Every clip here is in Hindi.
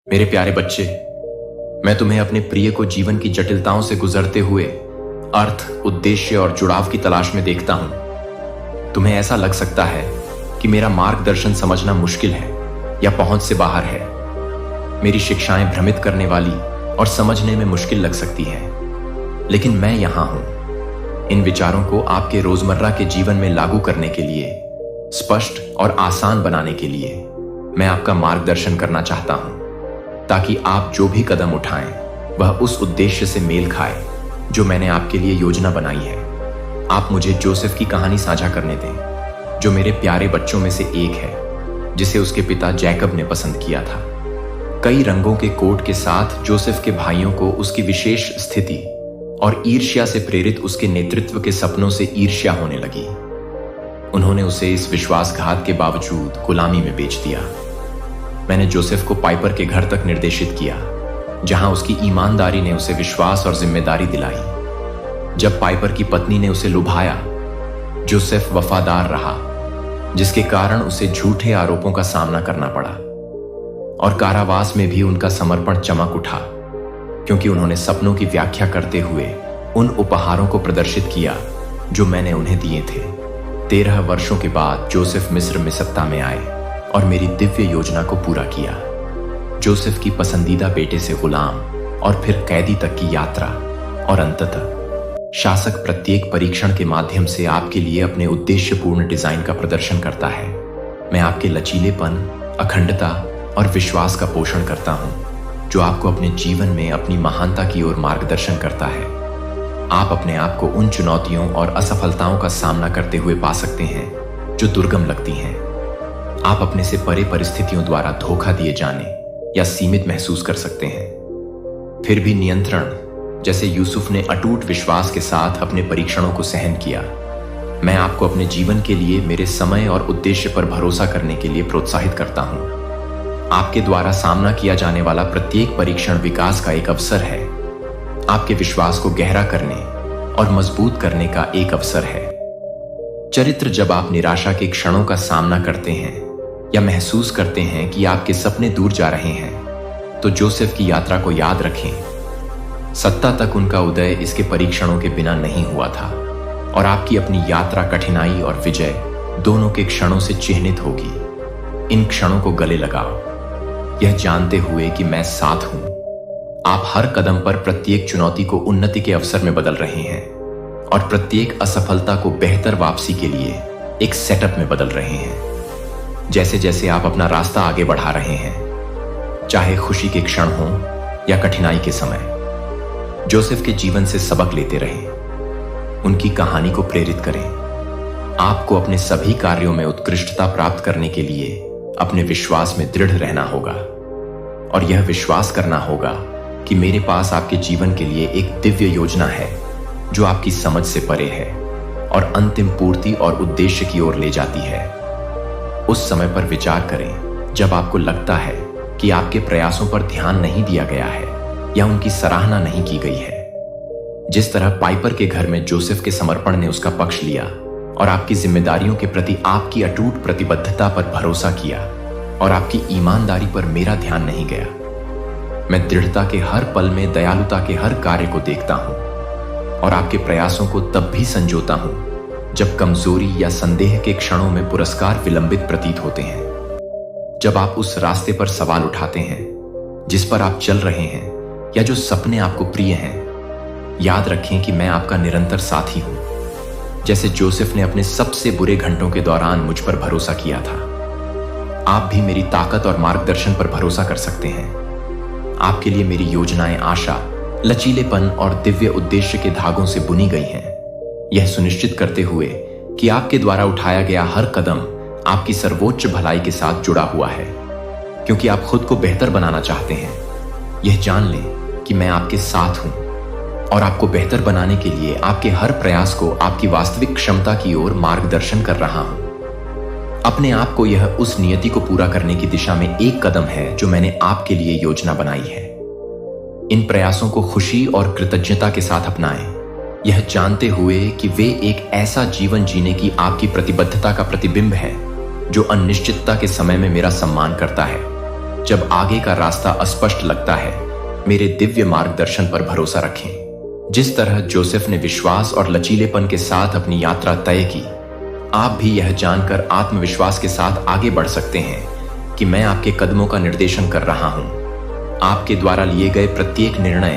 मेरे प्यारे बच्चे, मैं तुम्हें अपने प्रिय को जीवन की जटिलताओं से गुजरते हुए अर्थ, उद्देश्य और जुड़ाव की तलाश में देखता हूं। तुम्हें ऐसा लग सकता है कि मेरा मार्गदर्शन समझना मुश्किल है या पहुंच से बाहर है। मेरी शिक्षाएं भ्रमित करने वाली और समझने में मुश्किल लग सकती हैं, लेकिन मैं यहां हूं इन विचारों को आपके रोजमर्रा के जीवन में लागू करने के लिए, स्पष्ट और आसान बनाने के लिए मैं आपका मार्गदर्शन करना चाहता हूं, ताकि आप जो भी कदम उठाएं वह उस उद्देश्य से मेल खाए जो मैंने आपके लिए योजना बनाई है। आप मुझे जोसेफ की कहानी साझा करने दें, जो मेरे प्यारे बच्चों में से एक है, जिसे उसके पिता जैकब ने पसंद किया था। कई रंगों के कोट के साथ जोसेफ के भाइयों को उसकी विशेष स्थिति और ईर्ष्या से प्रेरित उसके नेतृत्व के सपनों से ईर्ष्या होने लगी। उन्होंने उसे इस विश्वासघात के बावजूद गुलामी में बेच दिया। मैंने जोसेफ को पाइपर के घर तक निर्देशित किया, जहां उसकी ईमानदारी ने उसे विश्वास और जिम्मेदारी दिलाई। जब पाइपर की पत्नी ने उसे लुभाया, जोसेफ वफादार रहा, जिसके कारण उसे झूठे आरोपों का सामना करना पड़ा। और कारावास में भी उनका समर्पण चमक उठा, क्योंकि उन्होंने सपनों की व्याख्या करते हुए उन उपहारों को प्रदर्शित किया जो मैंने उन्हें दिए थे। 13 वर्षों के बाद जोसेफ मिस्र में सत्ता में आए और मेरी दिव्य योजना को पूरा किया। जोसेफ की पसंदीदा बेटे से गुलाम और फिर कैदी तक की यात्रा, और अंततः शासक प्रत्येक परीक्षण के माध्यम से आपके लिए अपने उद्देश्यपूर्ण डिजाइन का प्रदर्शन करता है। मैं आपके लचीलेपन, अखंडता और विश्वास का पोषण करता हूं, जो आपको अपने जीवन में अपनी महानता की ओर मार्गदर्शन करता है। आप अपने आप को उन चुनौतियों और असफलताओं का सामना करते हुए पा सकते हैं जो दुर्गम लगती हैं। आप अपने से परे परिस्थितियों द्वारा धोखा दिए जाने या सीमित महसूस कर सकते हैं। फिर भी नियंत्रण, जैसे यूसुफ ने अटूट विश्वास के साथ अपने परीक्षणों को सहन किया। मैं आपको अपने जीवन के लिए मेरे समय और उद्देश्य पर भरोसा करने के लिए प्रोत्साहित करता हूं। आपके द्वारा सामना किया जाने वाला प्रत्येक परीक्षण विकास का एक अवसर है, आपके विश्वास को गहरा करने और मजबूत करने का एक अवसर है। चरित्र, जब आप निराशा के क्षणों का सामना करते हैं या महसूस करते हैं कि आपके सपने दूर जा रहे हैं, तो जोसेफ की यात्रा को याद रखें। सत्ता तक उनका उदय इसके परीक्षणों के बिना नहीं हुआ था, और आपकी अपनी यात्रा कठिनाई और विजय दोनों के क्षणों से चिह्नित होगी। इन क्षणों को गले लगाओ, यह जानते हुए कि मैं साथ हूं। आप हर कदम पर प्रत्येक चुनौती को उन्नति के अवसर में बदल रहे हैं, और प्रत्येक असफलता को बेहतर वापसी के लिए एक सेटअप में बदल रहे हैं। जैसे जैसे आप अपना रास्ता आगे बढ़ा रहे हैं, चाहे खुशी के क्षण हो या कठिनाई के समय, जोसेफ के जीवन से सबक लेते रहें, उनकी कहानी को प्रेरित करें। आपको अपने सभी कार्यों में उत्कृष्टता प्राप्त करने के लिए अपने विश्वास में दृढ़ रहना होगा, और यह विश्वास करना होगा कि मेरे पास आपके जीवन के लिए एक दिव्य योजना है जो आपकी समझ से परे है और अंतिम पूर्ति और उद्देश्य की ओर ले जाती है। उस समय पर विचार करें जब आपको लगता है कि आपके प्रयासों पर ध्यान नहीं दिया गया है या उनकी सराहना नहीं की गई है। जिस तरह पाइपर के घर में जोसेफ के समर्पण ने उसका पक्ष लिया और आपकी जिम्मेदारियों के प्रति आपकी अटूट प्रतिबद्धता पर भरोसा किया, और आपकी ईमानदारी पर मेरा ध्यान नहीं गया। मैं दृढ़ता के हर पल में दयालुता के हर कार्य को देखता हूं, और आपके प्रयासों को तब भी संजोता हूं जब कमजोरी या संदेह के क्षणों में पुरस्कार विलंबित प्रतीत होते हैं। जब आप उस रास्ते पर सवाल उठाते हैं जिस पर आप चल रहे हैं, या जो सपने आपको प्रिय हैं, याद रखें कि मैं आपका निरंतर साथी हूं। जैसे जोसेफ ने अपने सबसे बुरे घंटों के दौरान मुझ पर भरोसा किया था, आप भी मेरी ताकत और मार्गदर्शन पर भरोसा कर सकते हैं। आपके लिए मेरी योजनाएं आशा, लचीलेपन और दिव्य उद्देश्य के धागों से बुनी गई हैं, यह सुनिश्चित करते हुए कि आपके द्वारा उठाया गया हर कदम आपकी सर्वोच्च भलाई के साथ जुड़ा हुआ है, क्योंकि आप खुद को बेहतर बनाना चाहते हैं। यह जान लें कि मैं आपके साथ हूं, और आपको बेहतर बनाने के लिए आपके हर प्रयास को आपकी वास्तविक क्षमता की ओर मार्गदर्शन कर रहा हूं। अपने आप को यह उस नियति को पूरा करने की दिशा में एक कदम है जो मैंने आपके लिए योजना बनाई है। इन प्रयासों को खुशी और कृतज्ञता के साथ अपनाएं, यह जानते हुए कि वे एक ऐसा जीवन जीने की आपकी प्रतिबद्धता का प्रतिबिंब है जो अनिश्चितता के समय में मेरा सम्मान करता है। जब आगे का रास्ता अस्पष्ट लगता है, मेरे दिव्य मार्गदर्शन पर भरोसा रखें। जिस तरह जोसेफ ने विश्वास और लचीलेपन के साथ अपनी यात्रा तय की, आप भी यह जानकर आत्मविश्वास के साथ आगे बढ़ सकते हैं कि मैं आपके कदमों का निर्देशन कर रहा हूं। आपके द्वारा लिए गए प्रत्येक निर्णय,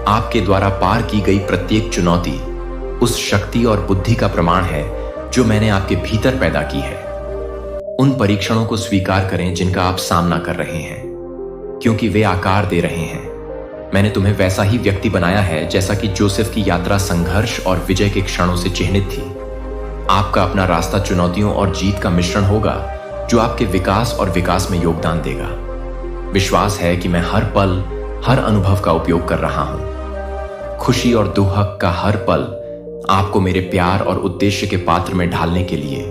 आपके द्वारा पार की गई प्रत्येक चुनौती उस शक्ति और बुद्धि का प्रमाण है जो मैंने आपके भीतर पैदा की है। उन परीक्षणों को स्वीकार करें जिनका आप सामना कर रहे हैं, क्योंकि वे आकार दे रहे हैं। मैंने तुम्हें वैसा ही व्यक्ति बनाया है जैसा कि जोसेफ की यात्रा संघर्ष और विजय के क्षणों से चिह्नित थी। आपका अपना रास्ता चुनौतियों और जीत का मिश्रण होगा जो आपके विकास और विकास में योगदान देगा। विश्वास है कि मैं हर पल, हर अनुभव का उपयोग कर रहा हूं। खुशी और दुख का हर पल आपको मेरे प्यार और उद्देश्य के पात्र में ढालने के लिए।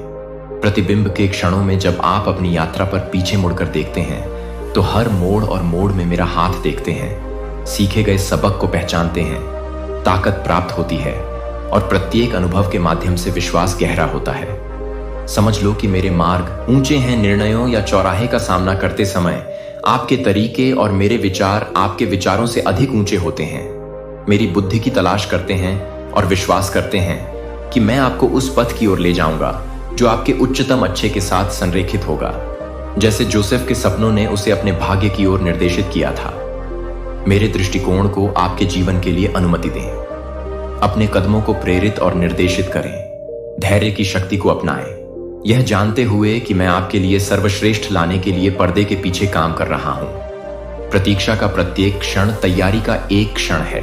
प्रतिबिंब के क्षणों में जब आप अपनी यात्रा पर पीछे मुड़कर देखते हैं तो हर मोड़ और मोड़ में मेरा हाथ देखते हैं, सीखे गए सबक को पहचानते हैं, ताकत प्राप्त होती है और प्रत्येक अनुभव के माध्यम से विश्वास गहरा होता है। समझ लो कि मेरे मार्ग ऊंचे हैं। निर्णयों या चौराहे का सामना करते समय आपके तरीके और मेरे विचार आपके विचारों से अधिक ऊंचे होते हैं। मेरी बुद्धि की तलाश करते हैं और विश्वास करते हैं कि मैं आपको उस पथ की ओर ले जाऊंगा जो आपके उच्चतम अच्छे के साथ संरेखित होगा, जैसे जोसेफ के सपनों ने उसे अपने भाग्य की ओर निर्देशित किया था। मेरे दृष्टिकोण को आपके जीवन के लिए अनुमति दें। अपने कदमों को प्रेरित और निर्देशित करें। धैर्य की शक्ति को अपनाएं, यह जानते हुए कि मैं आपके लिए सर्वश्रेष्ठ लाने के लिए पर्दे के पीछे काम कर रहा हूं। प्रतीक्षा का प्रत्येक क्षण तैयारी का एक क्षण है।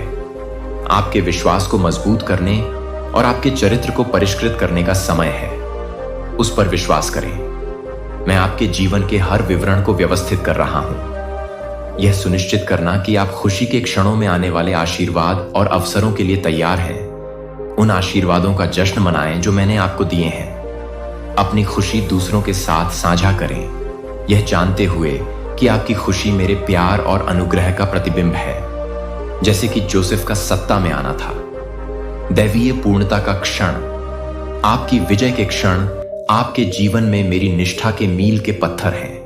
आपके विश्वास को मजबूत करने और आपके चरित्र को परिष्कृत करने का समय है। उस पर विश्वास करें। मैं आपके जीवन के हर विवरण को व्यवस्थित कर रहा हूं। यह सुनिश्चित करना कि आप खुशी के क्षणों में आने वाले आशीर्वाद और अवसरों के लिए तैयार हैं। उन आशीर्वादों का जश्न मनाएं जो मैंने आपको दिए हैं। अपनी खुशी दूसरों के साथ साझा करें, यह जानते हुए कि आपकी खुशी मेरे प्यार और अनुग्रह का प्रतिबिंब है, जैसे कि जोसेफ का सत्ता में आना था। दैवीय पूर्णता का क्षण, आपकी विजय के क्षण आपके जीवन में मेरी निष्ठा के मील के पत्थर हैं।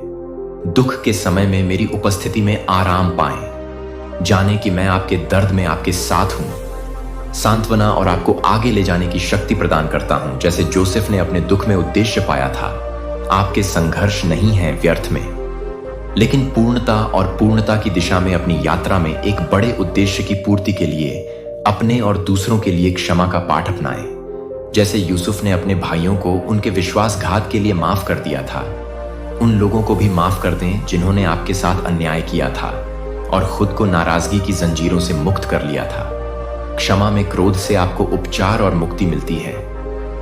दुख के समय में मेरी उपस्थिति में आराम पाएं। जाने कि मैं आपके दर्द में आपके साथ हूं। सांत्वना और आपको आगे ले जाने की शक्ति प्रदान करता हूं, जैसे जोसेफ ने अपने दुख में उद्देश्य पाया था। आपके संघर्ष नहीं है व्यर्थ में, लेकिन पूर्णता और पूर्णता की दिशा में अपनी यात्रा में एक बड़े उद्देश्य की पूर्ति के लिए अपने और दूसरों के लिए क्षमा का पाठ अपनाएं। जैसे यूसुफ ने अपने भाइयों को उनके विश्वासघात के लिए माफ कर दिया था, उन लोगों को भी माफ कर दें जिन्होंने आपके साथ अन्याय किया था और खुद को नाराजगी की जंजीरों से मुक्त कर लिया था। क्षमा में क्रोध से आपको उपचार और मुक्ति मिलती है,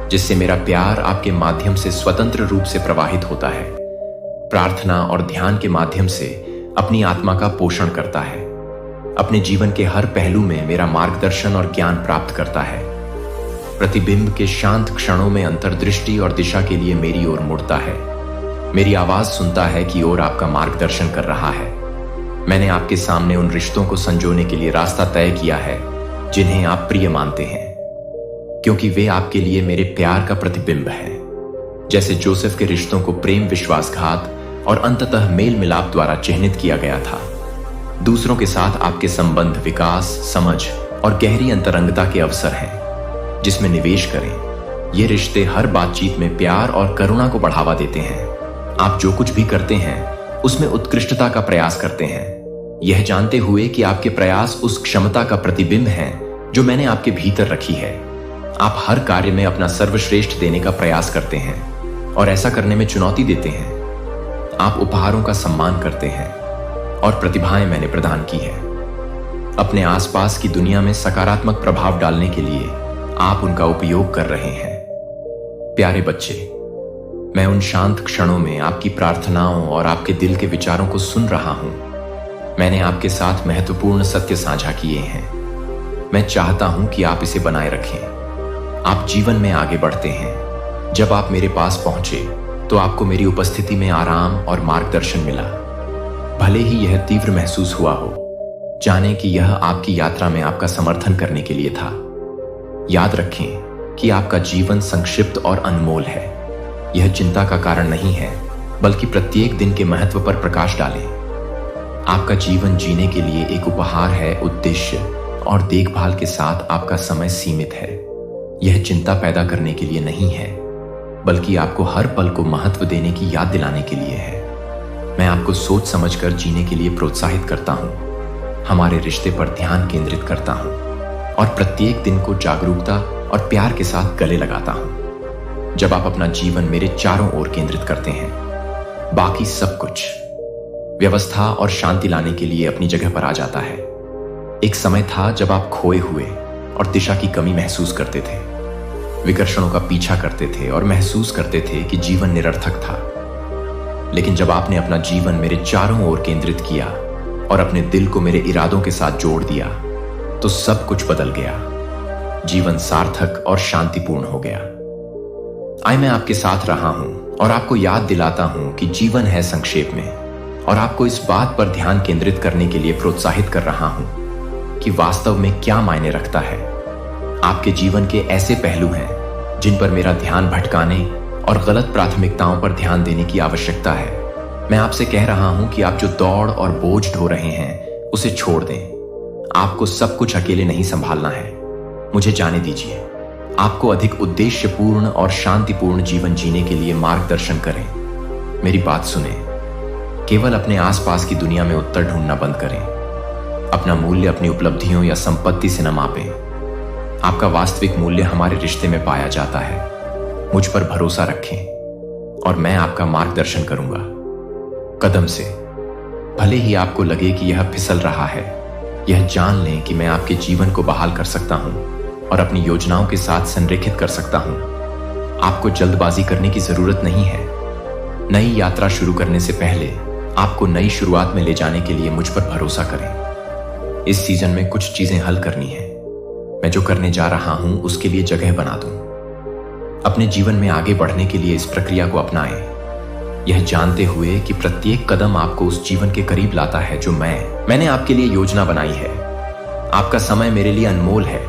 जिससे मेरा प्यार आपके माध्यम से स्वतंत्र रूप से प्रवाहित होता है। प्रार्थना और ध्यान के माध्यम से अपनी आत्मा का पोषण करता है। अपने जीवन के हर पहलू में मेरा मार्गदर्शन और ज्ञान प्राप्त करता है। प्रतिबिंब के शांत क्षणों में अंतर्दृष्टि और दिशा के लिए मेरी ओर मुड़ता है। मेरी आवाज सुनता है कि ओर आपका मार्गदर्शन कर रहा है। मैंने आपके सामने उन रिश्तों को संजोने के लिए रास्ता तय किया है जिन्हें आप प्रिय मानते हैं, क्योंकि वे आपके लिए मेरे प्यार का प्रतिबिंब है। जैसे जोसेफ के रिश्तों को प्रेम, विश्वासघात और अंततः मेल मिलाप द्वारा चिह्नित किया गया था, दूसरों के साथ आपके संबंध विकास, समझ और गहरी अंतरंगता के अवसर हैं जिसमें निवेश करें। ये रिश्ते हर बातचीत में प्यार और करुणा को बढ़ावा देते हैं। आप जो कुछ भी करते हैं उसमें उत्कृष्टता का प्रयास करते हैं, यह जानते हुए कि आपके प्रयास उस क्षमता का प्रतिबिंब हैं जो मैंने आपके भीतर रखी है। आप हर कार्य में अपना सर्वश्रेष्ठ देने का प्रयास करते हैं और ऐसा करने में चुनौती देते हैं। आप उपहारों का सम्मान करते हैं और प्रतिभाएं मैंने प्रदान की है। अपने आसपास की दुनिया में सकारात्मक प्रभाव डालने के लिए आप उनका उपयोग कर रहे हैं। प्यारे बच्चे, मैं उन शांत क्षणों में आपकी प्रार्थनाओं और आपके दिल के विचारों को सुन रहा हूं। मैंने आपके साथ महत्वपूर्ण सत्य साझा किए हैं। मैं चाहता हूं कि आप इसे बनाए रखें। आप जीवन में आगे बढ़ते हैं। जब आप मेरे पास पहुंचे तो आपको मेरी उपस्थिति में आराम और मार्गदर्शन मिला। भले ही यह तीव्र महसूस हुआ हो, जाने कि यह आपकी यात्रा में आपका समर्थन करने के लिए था। याद रखें कि आपका जीवन संक्षिप्त और अनमोल है। यह चिंता का कारण नहीं है, बल्कि प्रत्येक दिन के महत्व पर प्रकाश डालें। आपका जीवन जीने के लिए एक उपहार है, उद्देश्य और देखभाल के साथ आपका समय सीमित है। यह चिंता पैदा करने के लिए नहीं है, बल्कि आपको हर पल को महत्व देने की याद दिलाने के लिए है। मैं आपको सोच समझकर जीने के लिए प्रोत्साहित करता हूँ, हमारे रिश्ते पर ध्यान केंद्रित करता हूँ और प्रत्येक दिन को जागरूकता और प्यार के साथ गले लगाता हूँ। जब आप अपना जीवन मेरे चारों ओर केंद्रित करते हैं, बाकी सब कुछ व्यवस्था और शांति लाने के लिए अपनी जगह पर आ जाता है। एक समय था जब आप खोए हुए और दिशा की कमी महसूस करते थे, विकर्षणों का पीछा करते थे और महसूस करते थे कि जीवन निरर्थक था। लेकिन जब आपने अपना जीवन मेरे चारों ओर केंद्रित किया और अपने दिल को मेरे इरादों के साथ जोड़ दिया, तो सब कुछ बदल गया। जीवन सार्थक और शांतिपूर्ण हो गया। आज मैं आपके साथ रहा हूं और आपको याद दिलाता हूं कि जीवन है संक्षेप में, और आपको इस बात पर ध्यान केंद्रित करने के लिए प्रोत्साहित कर रहा हूं कि वास्तव में क्या मायने रखता है। आपके जीवन के ऐसे पहलू हैं जिन पर मेरा ध्यान भटकाने और गलत प्राथमिकताओं पर ध्यान देने की आवश्यकता है। मैं आपसे कह रहा हूं कि आप जो दौड़ और बोझ ढो रहे हैं उसे छोड़ दें। आपको सब कुछ अकेले नहीं संभालना है। मुझे जाने दीजिए। आपको अधिक उद्देश्यपूर्ण और शांतिपूर्ण जीवन जीने के लिए मार्गदर्शन करें। मेरी बात सुने। केवल अपने आसपास की दुनिया में उत्तर ढूंढना बंद करें। अपना मूल्य अपनी उपलब्धियों या संपत्ति से न मापें। आपका वास्तविक मूल्य हमारे रिश्ते में पाया जाता है। मुझ पर भरोसा रखें और मैं आपका मार्गदर्शन करूंगा, कदम से। भले ही आपको लगे कि यह फिसल रहा है, यह जान लें कि मैं आपके जीवन को बहाल कर सकता हूं और अपनी योजनाओं के साथ संरेखित कर सकता हूं। आपको जल्दबाजी करने की जरूरत नहीं है। नई यात्रा शुरू करने से पहले आपको नई शुरुआत में ले जाने के लिए मुझ पर भरोसा करें। इस सीजन में कुछ चीजें हल करनी है। मैं जो करने जा रहा हूं उसके लिए जगह बना दूं। अपने जीवन में आगे बढ़ने के लिए इस प्रक्रिया को अपनाएं, यह जानते हुए कि प्रत्येक कदम आपको उस जीवन के करीब लाता है जो मैंने आपके लिए योजना बनाई है। आपका समय मेरे लिए अनमोल है।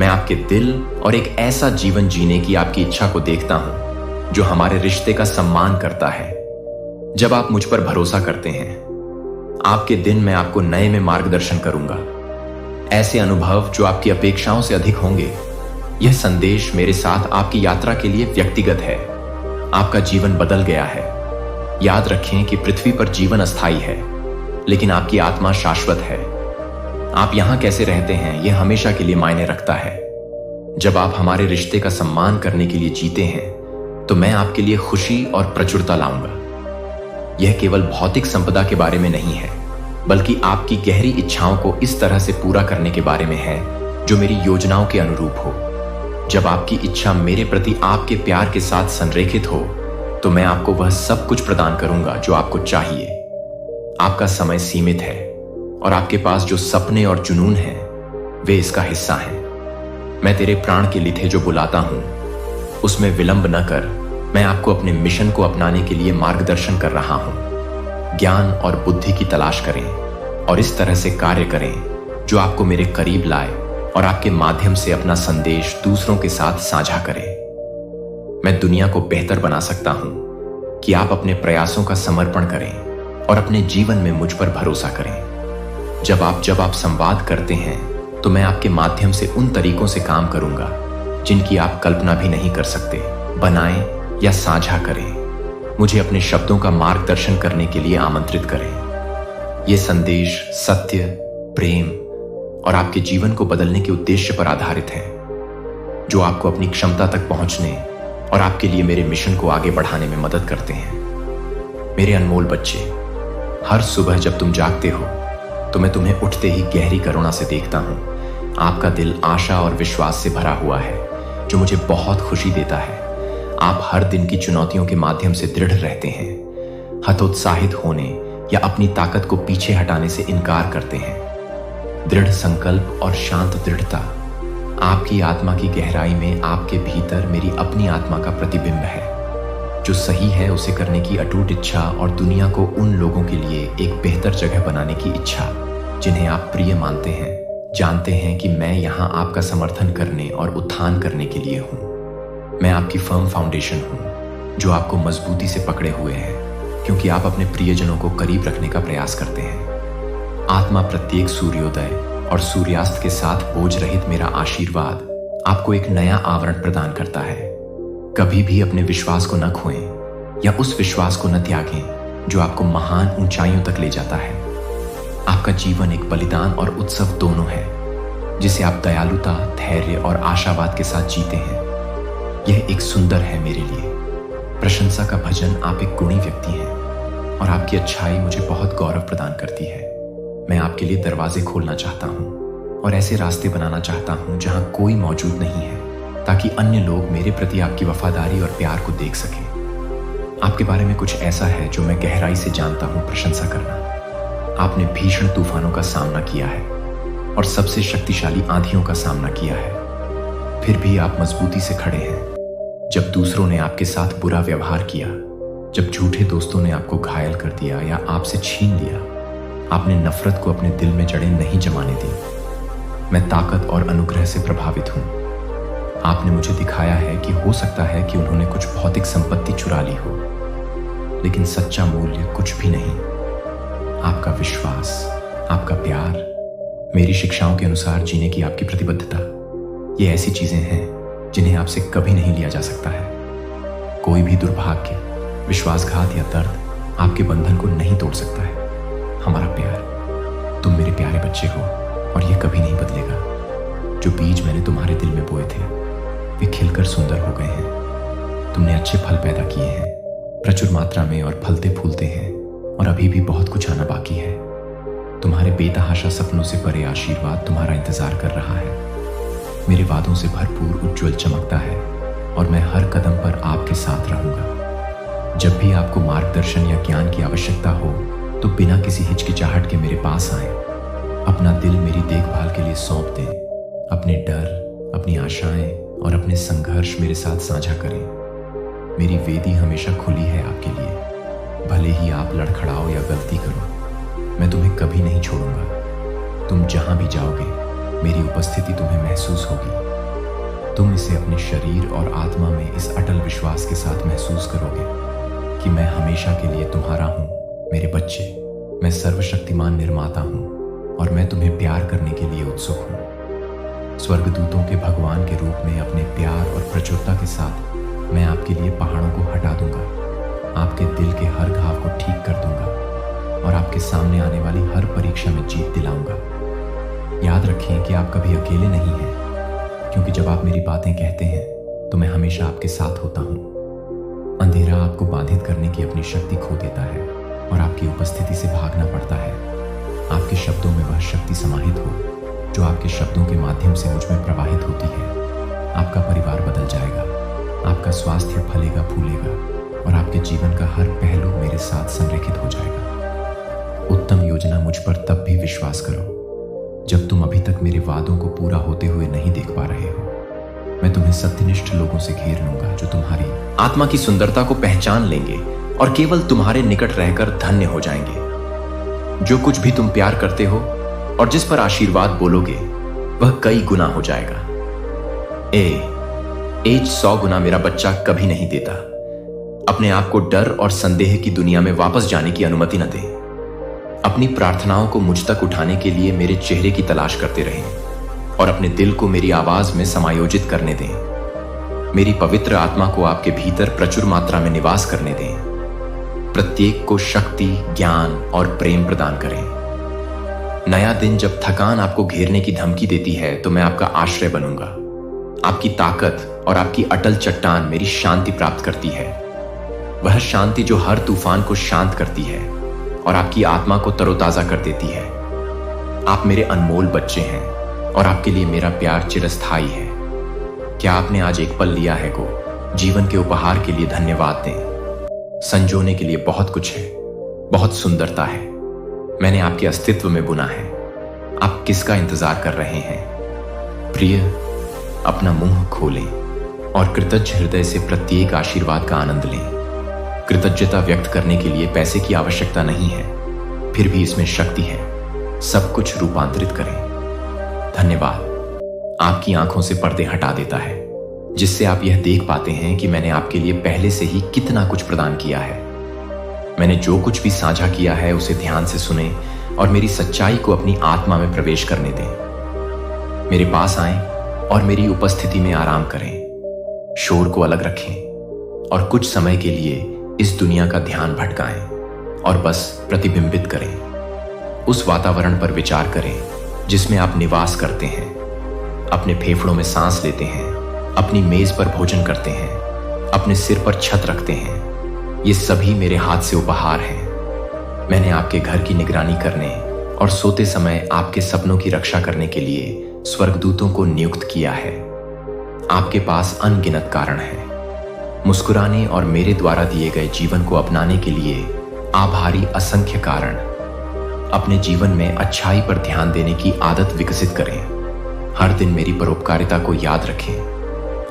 मैं आपके दिल और एक ऐसा जीवन जीने की आपकी इच्छा को देखता हूं जो हमारे रिश्ते का सम्मान करता है। जब आप मुझ पर भरोसा करते हैं, आपके दिन मैं आपको नए में मार्गदर्शन करूंगा, ऐसे अनुभव जो आपकी अपेक्षाओं से अधिक होंगे। यह संदेश मेरे साथ आपकी यात्रा के लिए व्यक्तिगत है। आपका जीवन बदल गया है। याद रखें कि पृथ्वी पर जीवन अस्थायी है, लेकिन आपकी आत्मा शाश्वत है। आप यहां कैसे रहते हैं यह हमेशा के लिए मायने रखता है। जब आप हमारे रिश्ते का सम्मान करने के लिए जीते हैं, तो मैं आपके लिए खुशी और प्रचुरता लाऊंगा। यह केवल भौतिक संपदा के बारे में नहीं है, बल्कि आपकी गहरी इच्छाओं को इस तरह से पूरा करने के बारे में है जो मेरी योजनाओं के अनुरूप हो। जब आपकी इच्छा मेरे प्रति आपके प्यार के साथ संरेखित हो, तो मैं आपको वह सब कुछ प्रदान करूंगा जो आपको चाहिए। आपका समय सीमित है और आपके पास जो सपने और जुनून हैं, वे इसका हिस्सा हैं। मैं तेरे प्राण के लिथे जो बुलाता हूं, उसमें विलंब न कर। मैं आपको अपने मिशन को अपनाने के लिए मार्गदर्शन कर रहा हूं। ज्ञान और बुद्धि की तलाश करें और इस तरह से कार्य करें जो आपको मेरे करीब लाए और आपके माध्यम से अपना संदेश दूसरों के साथ साझा करें। मैं दुनिया को बेहतर बना सकता हूं कि आप अपने प्रयासों का समर्पण करें और अपने जीवन में मुझ पर भरोसा करें। जब आप संवाद करते हैं, तो मैं आपके माध्यम से उन तरीकों से काम करूंगा जिनकी आप कल्पना भी नहीं कर सकते। बनाएं या साझा करें, मुझे अपने शब्दों का मार्गदर्शन करने के लिए आमंत्रित करें। यह संदेश सत्य, प्रेम और आपके जीवन को बदलने के उद्देश्य पर आधारित है, जो आपको अपनी क्षमता तक पहुंचने और आपके लिए मेरे मिशन को आगे बढ़ाने में मदद करते हैं। मेरे अनमोल बच्चे, हर सुबह जब तुम जागते हो, तो मैं तुम्हें उठते ही गहरी करुणा से देखता हूं। आपका दिल आशा और विश्वास से भरा हुआ है, जो मुझे बहुत खुशी देता है। आप हर दिन की चुनौतियों के माध्यम से दृढ़ रहते हैं, हतोत्साहित होने या अपनी ताकत को पीछे हटाने से इनकार करते हैं। दृढ़ संकल्प और शांत दृढ़ता आपकी आत्मा की गहराई में आपके भीतर मेरी अपनी आत्मा का प्रतिबिंब है। जो सही है उसे करने की अटूट इच्छा और दुनिया को उन लोगों के लिए एक बेहतर जगह बनाने की इच्छा जिन्हें आप प्रिय मानते हैं। जानते हैं कि मैं यहाँ आपका समर्थन करने और उत्थान करने के लिए हूँ। मैं आपकी फर्म फाउंडेशन हूँ जो आपको मजबूती से पकड़े हुए है, क्योंकि आप अपने प्रियजनों को करीब रखने का प्रयास करते हैं। आत्मा प्रत्येक सूर्योदय और सूर्यास्त के साथ बोझ रहित मेरा आशीर्वाद आपको एक नया आवरण प्रदान करता है। कभी भी अपने विश्वास को न खोएं या उस विश्वास को न त्यागें जो आपको महान ऊंचाइयों तक ले जाता है। आपका जीवन एक बलिदान और उत्सव दोनों है, जिसे आप दयालुता, धैर्य और आशावाद के साथ जीते हैं। यह एक सुंदर है मेरे लिए। प्रशंसा का भजन। आप एक गुणी व्यक्ति हैं और आपकी अच्छाई मुझे बहुत गौरव प्रदान करती है। मैं आपके लिए दरवाजे खोलना चाहता हूँ और ऐसे रास्ते बनाना चाहता हूँ जहाँ कोई मौजूद नहीं है, ताकि अन्य लोग मेरे प्रति आपकी वफादारी और प्यार को देख सकें। आपके बारे में कुछ ऐसा है जो मैं गहराई से जानता हूँ। प्रशंसा करना। आपने भीषण तूफानों का सामना किया है और सबसे शक्तिशाली आंधियों का सामना किया है, फिर भी आप मजबूती से खड़े हैं। जब दूसरों ने आपके साथ बुरा व्यवहार किया, जब झूठे दोस्तों ने आपको घायल कर दिया या आपसे छीन लिया, आपने नफरत को अपने दिल में जड़ें नहीं जमाने दी। मैं ताकत और अनुग्रह से प्रभावित हूं। आपने मुझे दिखाया है कि हो सकता है कि उन्होंने कुछ भौतिक संपत्ति चुरा ली हो, लेकिन सच्चा मूल्य कुछ भी नहीं। आपका विश्वास, आपका प्यार, मेरी शिक्षाओं के अनुसार जीने की आपकी प्रतिबद्धता, ये ऐसी चीजें हैं जिन्हें आपसे कभी नहीं लिया जा सकता है। कोई भी दुर्भाग्य, विश्वासघात या दर्द आपके बंधन को नहीं तोड़ सकता है। हमारा प्यार, तुम मेरे प्यारे बच्चे हो और यह कभी नहीं बदलेगा। जो बीज मैंने तुम्हारे दिल में बोए थे, वे खिलकर सुंदर हो गए हैं। तुमने अच्छे फल पैदा किए हैं, प्रचुर मात्रा में, और फलते फूलते हैं, और अभी भी बहुत कुछ आना बाकी है। तुम्हारे बेतहाशा सपनों से परे आशीर्वाद तुम्हारा इंतजार कर रहा है। मेरे वादों से भरपूर उज्ज्वल चमकता है और मैं हर कदम पर आपके साथ रहूंगा। जब भी आपको मार्गदर्शन या ज्ञान की आवश्यकता हो तो बिना किसी हिचकिचाहट के मेरे पास आएं। अपना दिल मेरी देखभाल के लिए सौंप दें। अपने डर, अपनी आशाएं और अपने संघर्ष मेरे साथ साझा करें। मेरी वेदी हमेशा खुली है आपके लिए। भले ही आप लड़खड़ाओ या गलती करो, मैं तुम्हें कभी नहीं छोड़ूंगा। तुम जहां भी जाओगे, मेरी उपस्थिति तुम्हें महसूस होगी। तुम इसे अपने शरीर और आत्मा में इस अटल विश्वास के साथ महसूस करोगे कि मैं हमेशा के लिए तुम्हारा हूं, मेरे बच्चे। मैं सर्वशक्तिमान निर्माता हूं और मैं तुम्हें प्यार करने के लिए उत्सुक हूं। स्वर्गदूतों के भगवान के रूप में अपने प्यार और प्रचुरता के साथ मैं आपके लिए पहाड़ों को हटा दूंगा, आपके दिल के हर घाव को ठीक कर दूंगा और आपके सामने आने वाली हर परीक्षा में जीत दिलाऊंगा। याद रखें कि आप कभी अकेले नहीं हैं, क्योंकि जब आप मेरी बातें कहते हैं तो मैं हमेशा आपके साथ होता हूं। अंधेरा आपको बाधित करने की अपनी शक्ति खो देता है और आपकी उपस्थिति से भागना पड़ता है। आपके शब्दों में वह शक्ति समाहित हो जो आपके शब्दों के माध्यम से मुझ में प्रवाहित होती है। आपका परिवार बदल जाएगा, आपका स्वास्थ्य फलेगा फूलेगा और आपके जीवन का हर पहलू मेरे साथ संरेखित हो जाएगा। उत्तम योजना मुझ पर तब भी विश्वास करो जब तुम अभी तक मेरे वादों को पूरा होते हुए नहीं देख पा रहे हो। मैं तुम्हें सत्यनिष्ठ लोगों से घेर लूंगा जो तुम्हारी आत्मा की सुंदरता को पहचान लेंगे और केवल तुम्हारे निकट रहकर धन्य हो जाएंगे। जो कुछ भी तुम प्यार करते हो और जिस पर आशीर्वाद बोलोगे, वह कई गुना हो जाएगा। एज 100 गुना मेरा बच्चा कभी नहीं देता। अपने आप को डर और संदेह की दुनिया में वापस जाने की अनुमति न दें। अपनी प्रार्थनाओं को मुझ तक उठाने के लिए मेरे चेहरे की तलाश करते रहें और अपने दिल को मेरी आवाज में समायोजित करने दें। मेरी पवित्र आत्मा को आपके भीतर प्रचुर मात्रा में निवास करने दें। प्रत्येक को शक्ति, ज्ञान और प्रेम प्रदान करें। नया दिन जब थकान आपको घेरने की धमकी देती है तो मैं आपका आश्रय बनूंगा। आपकी ताकत और आपकी अटल चट्टान मेरी शांति प्राप्त करती है। वह शांति जो हर तूफान को शांत करती है और आपकी आत्मा को तरोताजा कर देती है। आप मेरे अनमोल बच्चे हैं और आपके लिए मेरा प्यार चिरस्थायी है। क्या आपने आज एक पल लिया है को जीवन के उपहार के लिए धन्यवाद दें। संजोने के लिए बहुत कुछ है, बहुत सुंदरता है। मैंने आपके अस्तित्व में बुना है। आप किसका इंतजार कर रहे हैं? प्रिय, अपना मुंह खोलें और कृतज्ञ हृदय से प्रत्येक आशीर्वाद का आनंद लें। कृतज्ञता व्यक्त करने के लिए पैसे की आवश्यकता नहीं है, फिर भी इसमें शक्ति है। सब कुछ रूपांतरित करें। धन्यवाद आपकी आंखों से पर्दे हटा देता है, जिससे आप यह देख पाते हैं कि मैंने आपके लिए पहले से ही कितना कुछ प्रदान किया है। मैंने जो कुछ भी साझा किया है उसे ध्यान से सुने और मेरी सच्चाई को अपनी आत्मा में प्रवेश करने दें। मेरे पास आएं और मेरी उपस्थिति में आराम करें। शोर को अलग रखें और कुछ समय के लिए इस दुनिया का ध्यान भटकाएं और बस प्रतिबिंबित करें। उस वातावरण पर विचार करें जिसमें आप निवास करते हैं, अपने फेफड़ों में सांस लेते हैं, अपनी मेज पर भोजन करते हैं, अपने सिर पर छत रखते हैं। ये सभी मेरे हाथ से उपहार हैं। मैंने आपके घर की निगरानी करने और सोते समय आपके सपनों की रक्षा करने के लिए स्वर्गदूतों को नियुक्त किया है। आपके पास अनगिनत कारण हैं। मुस्कुराने और मेरे द्वारा दिए गए जीवन को अपनाने के लिए आभारी असंख्य कारण। अपने जीवन में अच्छाई पर ध्यान देने की आदत विकसित करें। हर दिन मेरी परोपकारिता को याद रखें।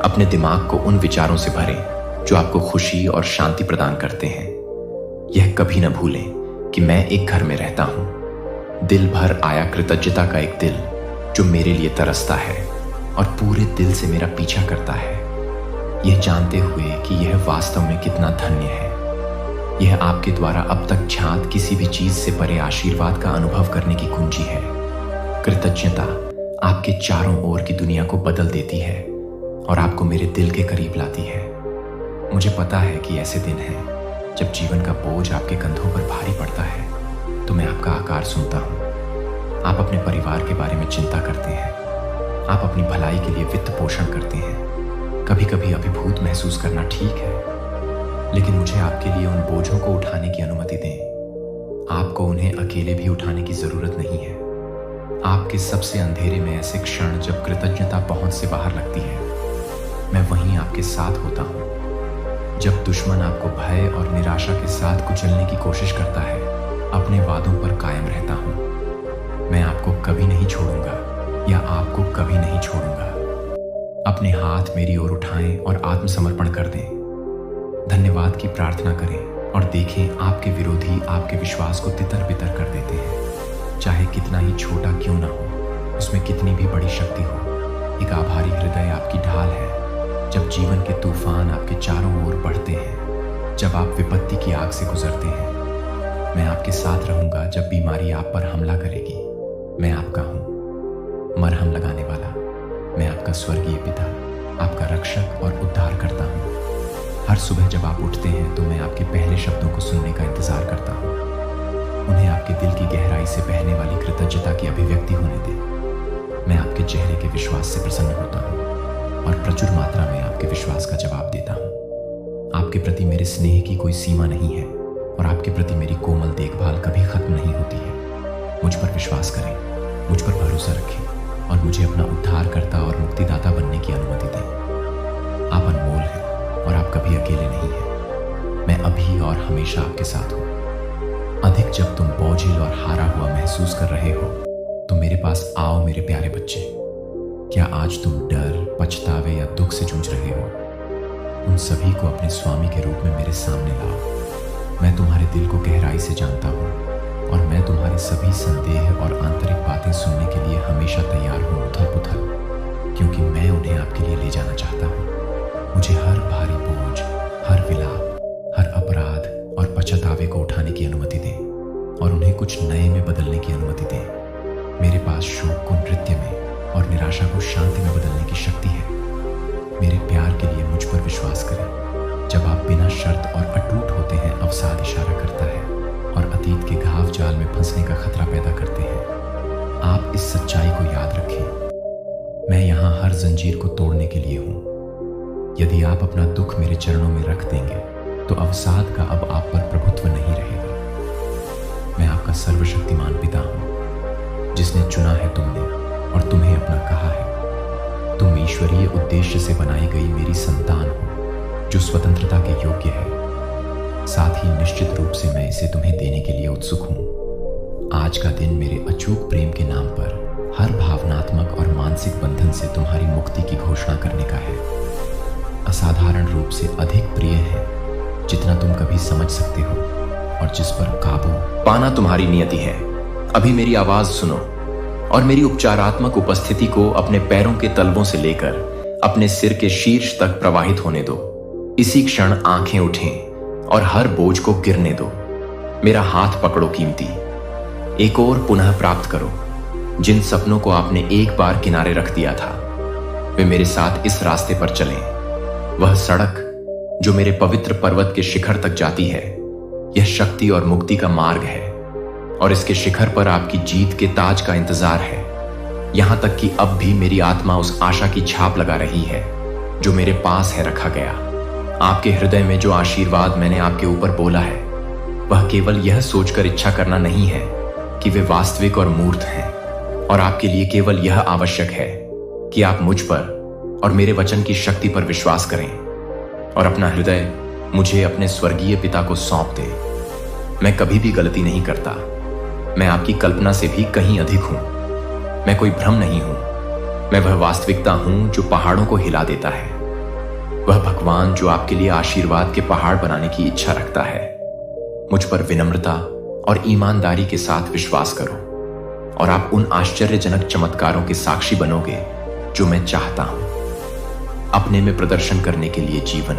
अपने दिमाग को उन विचारों से भरें जो आपको खुशी और शांति प्रदान करते हैं। यह कभी न भूलें कि मैं एक घर में रहता हूं। दिल भर आया कृतज्ञता का एक दिल जो मेरे लिए तरसता है और पूरे दिल से मेरा पीछा करता है, यह जानते हुए कि यह वास्तव में कितना धन्य है। यह आपके द्वारा अब तक ज्ञात किसी भी चीज से परे आशीर्वाद का अनुभव करने की कुंजी है। कृतज्ञता आपके चारों ओर की दुनिया को बदल देती है और आपको मेरे दिल के करीब लाती है। मुझे पता है कि ऐसे दिन हैं जब जीवन का बोझ आपके कंधों पर भारी पड़ता है तो मैं आपका आकार सुनता हूँ। आप अपने परिवार के बारे में चिंता करते हैं। आप अपनी भलाई के लिए वित्त पोषण करते हैं। कभी कभी अभिभूत महसूस करना ठीक है, लेकिन मुझे आपके लिए उन बोझों को उठाने की अनुमति दें। आपको उन्हें अकेले भी उठाने की जरूरत नहीं है। आपके सबसे अंधेरे में ऐसे क्षण जब कृतज्ञता पहुंच से बाहर लगती है, मैं वहीं आपके साथ होता हूं। जब दुश्मन आपको भय और निराशा के साथ कुचलने की कोशिश करता है, अपने वादों पर कायम रहता हूं। मैं आपको कभी नहीं छोड़ूंगा या आपको कभी नहीं छोड़ूंगा। अपने हाथ मेरी ओर उठाएं और आत्मसमर्पण कर दें। धन्यवाद की प्रार्थना करें और देखें आपके विरोधी आपके विश्वास को तितर बितर कर देते हैं। चाहे कितना ही छोटा क्यों ना हो, उसमें कितनी भी बड़ी शक्ति हो, एक आभारी हृदय आपकी ढाल है। जब जीवन के तूफान आपके चारों ओर बढ़ते हैं, जब आप विपत्ति की आग से गुजरते हैं, मैं आपके साथ रहूंगा। जब बीमारी आप पर हमला करेगी, मैं आपका हूं। मरहम लगाने वाला, मैं आपका स्वर्गीय पिता, आपका रक्षक और उद्धार करता हूं। हर सुबह जब आप उठते हैं तो मैं आपके पहले शब्दों को सुनने का इंतजार करता हूं। उन्हें आपके दिल की गहराई से बहने वाली कृतज्ञता की अभिव्यक्ति होने दें। मैं आपके चेहरे के विश्वास से प्रसन्न होता हूं और प्रचुर मात्रा में आपके विश्वास का जवाब देता हूं। आपके प्रति मेरे स्नेह की कोई सीमा नहीं है और आपके प्रति मेरी कोमल देखभाल कभी खत्म नहीं होती है। मुझ पर विश्वास करें, मुझ पर भरोसा रखें और मुझे अपना उद्धारकर्ता और मुक्तिदाता बनने की अनुमति दें। आप अनमोल हैं और आप कभी अकेले नहीं हैं। मैं अभी और हमेशा आपके साथ हूं। अधिक जब तुम बोझिल और हारा हुआ महसूस कर रहे हो तो मेरे पास आओ मेरे प्यारे बच्चे। क्या आज तुम डर, पछतावे या दुख से जूझ रहे हो? उन सभी को अपने स्वामी के रूप में मेरे सामने लाओ। मैं तुम्हारे दिल को गहराई से जानता हूँ और मैं तुम्हारे सभी संदेह और आंतरिक बातें सुनने के लिए हमेशा तैयार हूँ, उथल पुथल, क्योंकि मैं उन्हें आपके लिए ले जाना चाहता हूँ। मुझे हर भारी बोझ, हर विलाप, हर अपराध और पछतावे को उठाने की अनुमति दें और उन्हें कुछ नए में बदलने की अनुमति दें। मेरे पास शोक को नृत्य में और निराशा को शांति में बदलने की शक्ति है। मेरे प्यार के लिए मुझ पर विश्वास करें। जब आप बिना शर्त और अटूट होते हैं, अवसाद इशारा करता है और अतीत के घाव जाल में फंसने का खतरा पैदा करते हैं। आप इस सच्चाई को याद रखें। मैं यहाँ हर जंजीर को तोड़ने के लिए हूँ। यदि आप अपना दुख मेरे चरणों में रख देंगे तो अवसाद का अब आप पर प्रभुत्व नहीं रहेगा। मैं आपका सर्वशक्तिमान पिता हूँ जिसने चुना है तुमने और तुम्हें अपना कहा है। तुम ईश्वरीय उद्देश्य से बनाई गई मेरी संतान हो जो स्वतंत्रता के योग्य है। साथ ही निश्चित रूप से मैं इसे तुम्हें देने के लिए उत्सुक हूँ। आज का दिन मेरे अचूक प्रेम के नाम पर हर भावनात्मक और मानसिक बंधन से तुम्हारी मुक्ति की घोषणा करने का है। असाधारण रूप से अधिक प्रिय है जितना तुम कभी समझ सकते हो और जिस पर काबू पाना तुम्हारी नियति है। अभी मेरी आवाज सुनो और मेरी उपचारात्मक उपस्थिति को अपने पैरों के तलवों से लेकर अपने सिर के शीर्ष तक प्रवाहित होने दो। इसी क्षण आंखें उठें और हर बोझ को गिरने दो। मेरा हाथ पकड़ो कीमती, एक और पुनः प्राप्त करो। जिन सपनों को आपने एक बार किनारे रख दिया था, वे मेरे साथ इस रास्ते पर चलें। वह सड़क जो मेरे पवित्र पर्वत के शिखर तक जाती है, यह शक्ति और मुक्ति का मार्ग है, और इसके शिखर पर आपकी जीत के ताज का इंतजार है। यहां तक कि अब भी मेरी आत्मा उस आशा की छाप लगा रही है जो मेरे पास है रखा गया। आपके हृदय में जो आशीर्वाद मैंने आपके ऊपर बोला है, वह केवल यह सोचकर इच्छा करना नहीं है कि वे वास्तविक और मूर्त हैं, और आपके लिए केवल यह आवश्यक है कि आप मुझ पर और मेरे वचन की शक्ति पर विश्वास करें और अपना हृदय मुझे अपने स्वर्गीय पिता को सौंप दें। मैं कभी भी गलती नहीं करता। मैं आपकी कल्पना से भी कहीं अधिक हूं। मैं कोई भ्रम नहीं हूं। मैं वह वास्तविकता हूं जो पहाड़ों को हिला देता है। वह भगवान जो आपके लिए आशीर्वाद के पहाड़ बनाने की इच्छा रखता है। मुझ पर विनम्रता और ईमानदारी के साथ विश्वास करो, और आप उन आश्चर्यजनक चमत्कारों के साक्षी बनोगे जो मैं चाहता हूं। अपने में प्रदर्शन करने के लिए जीवन,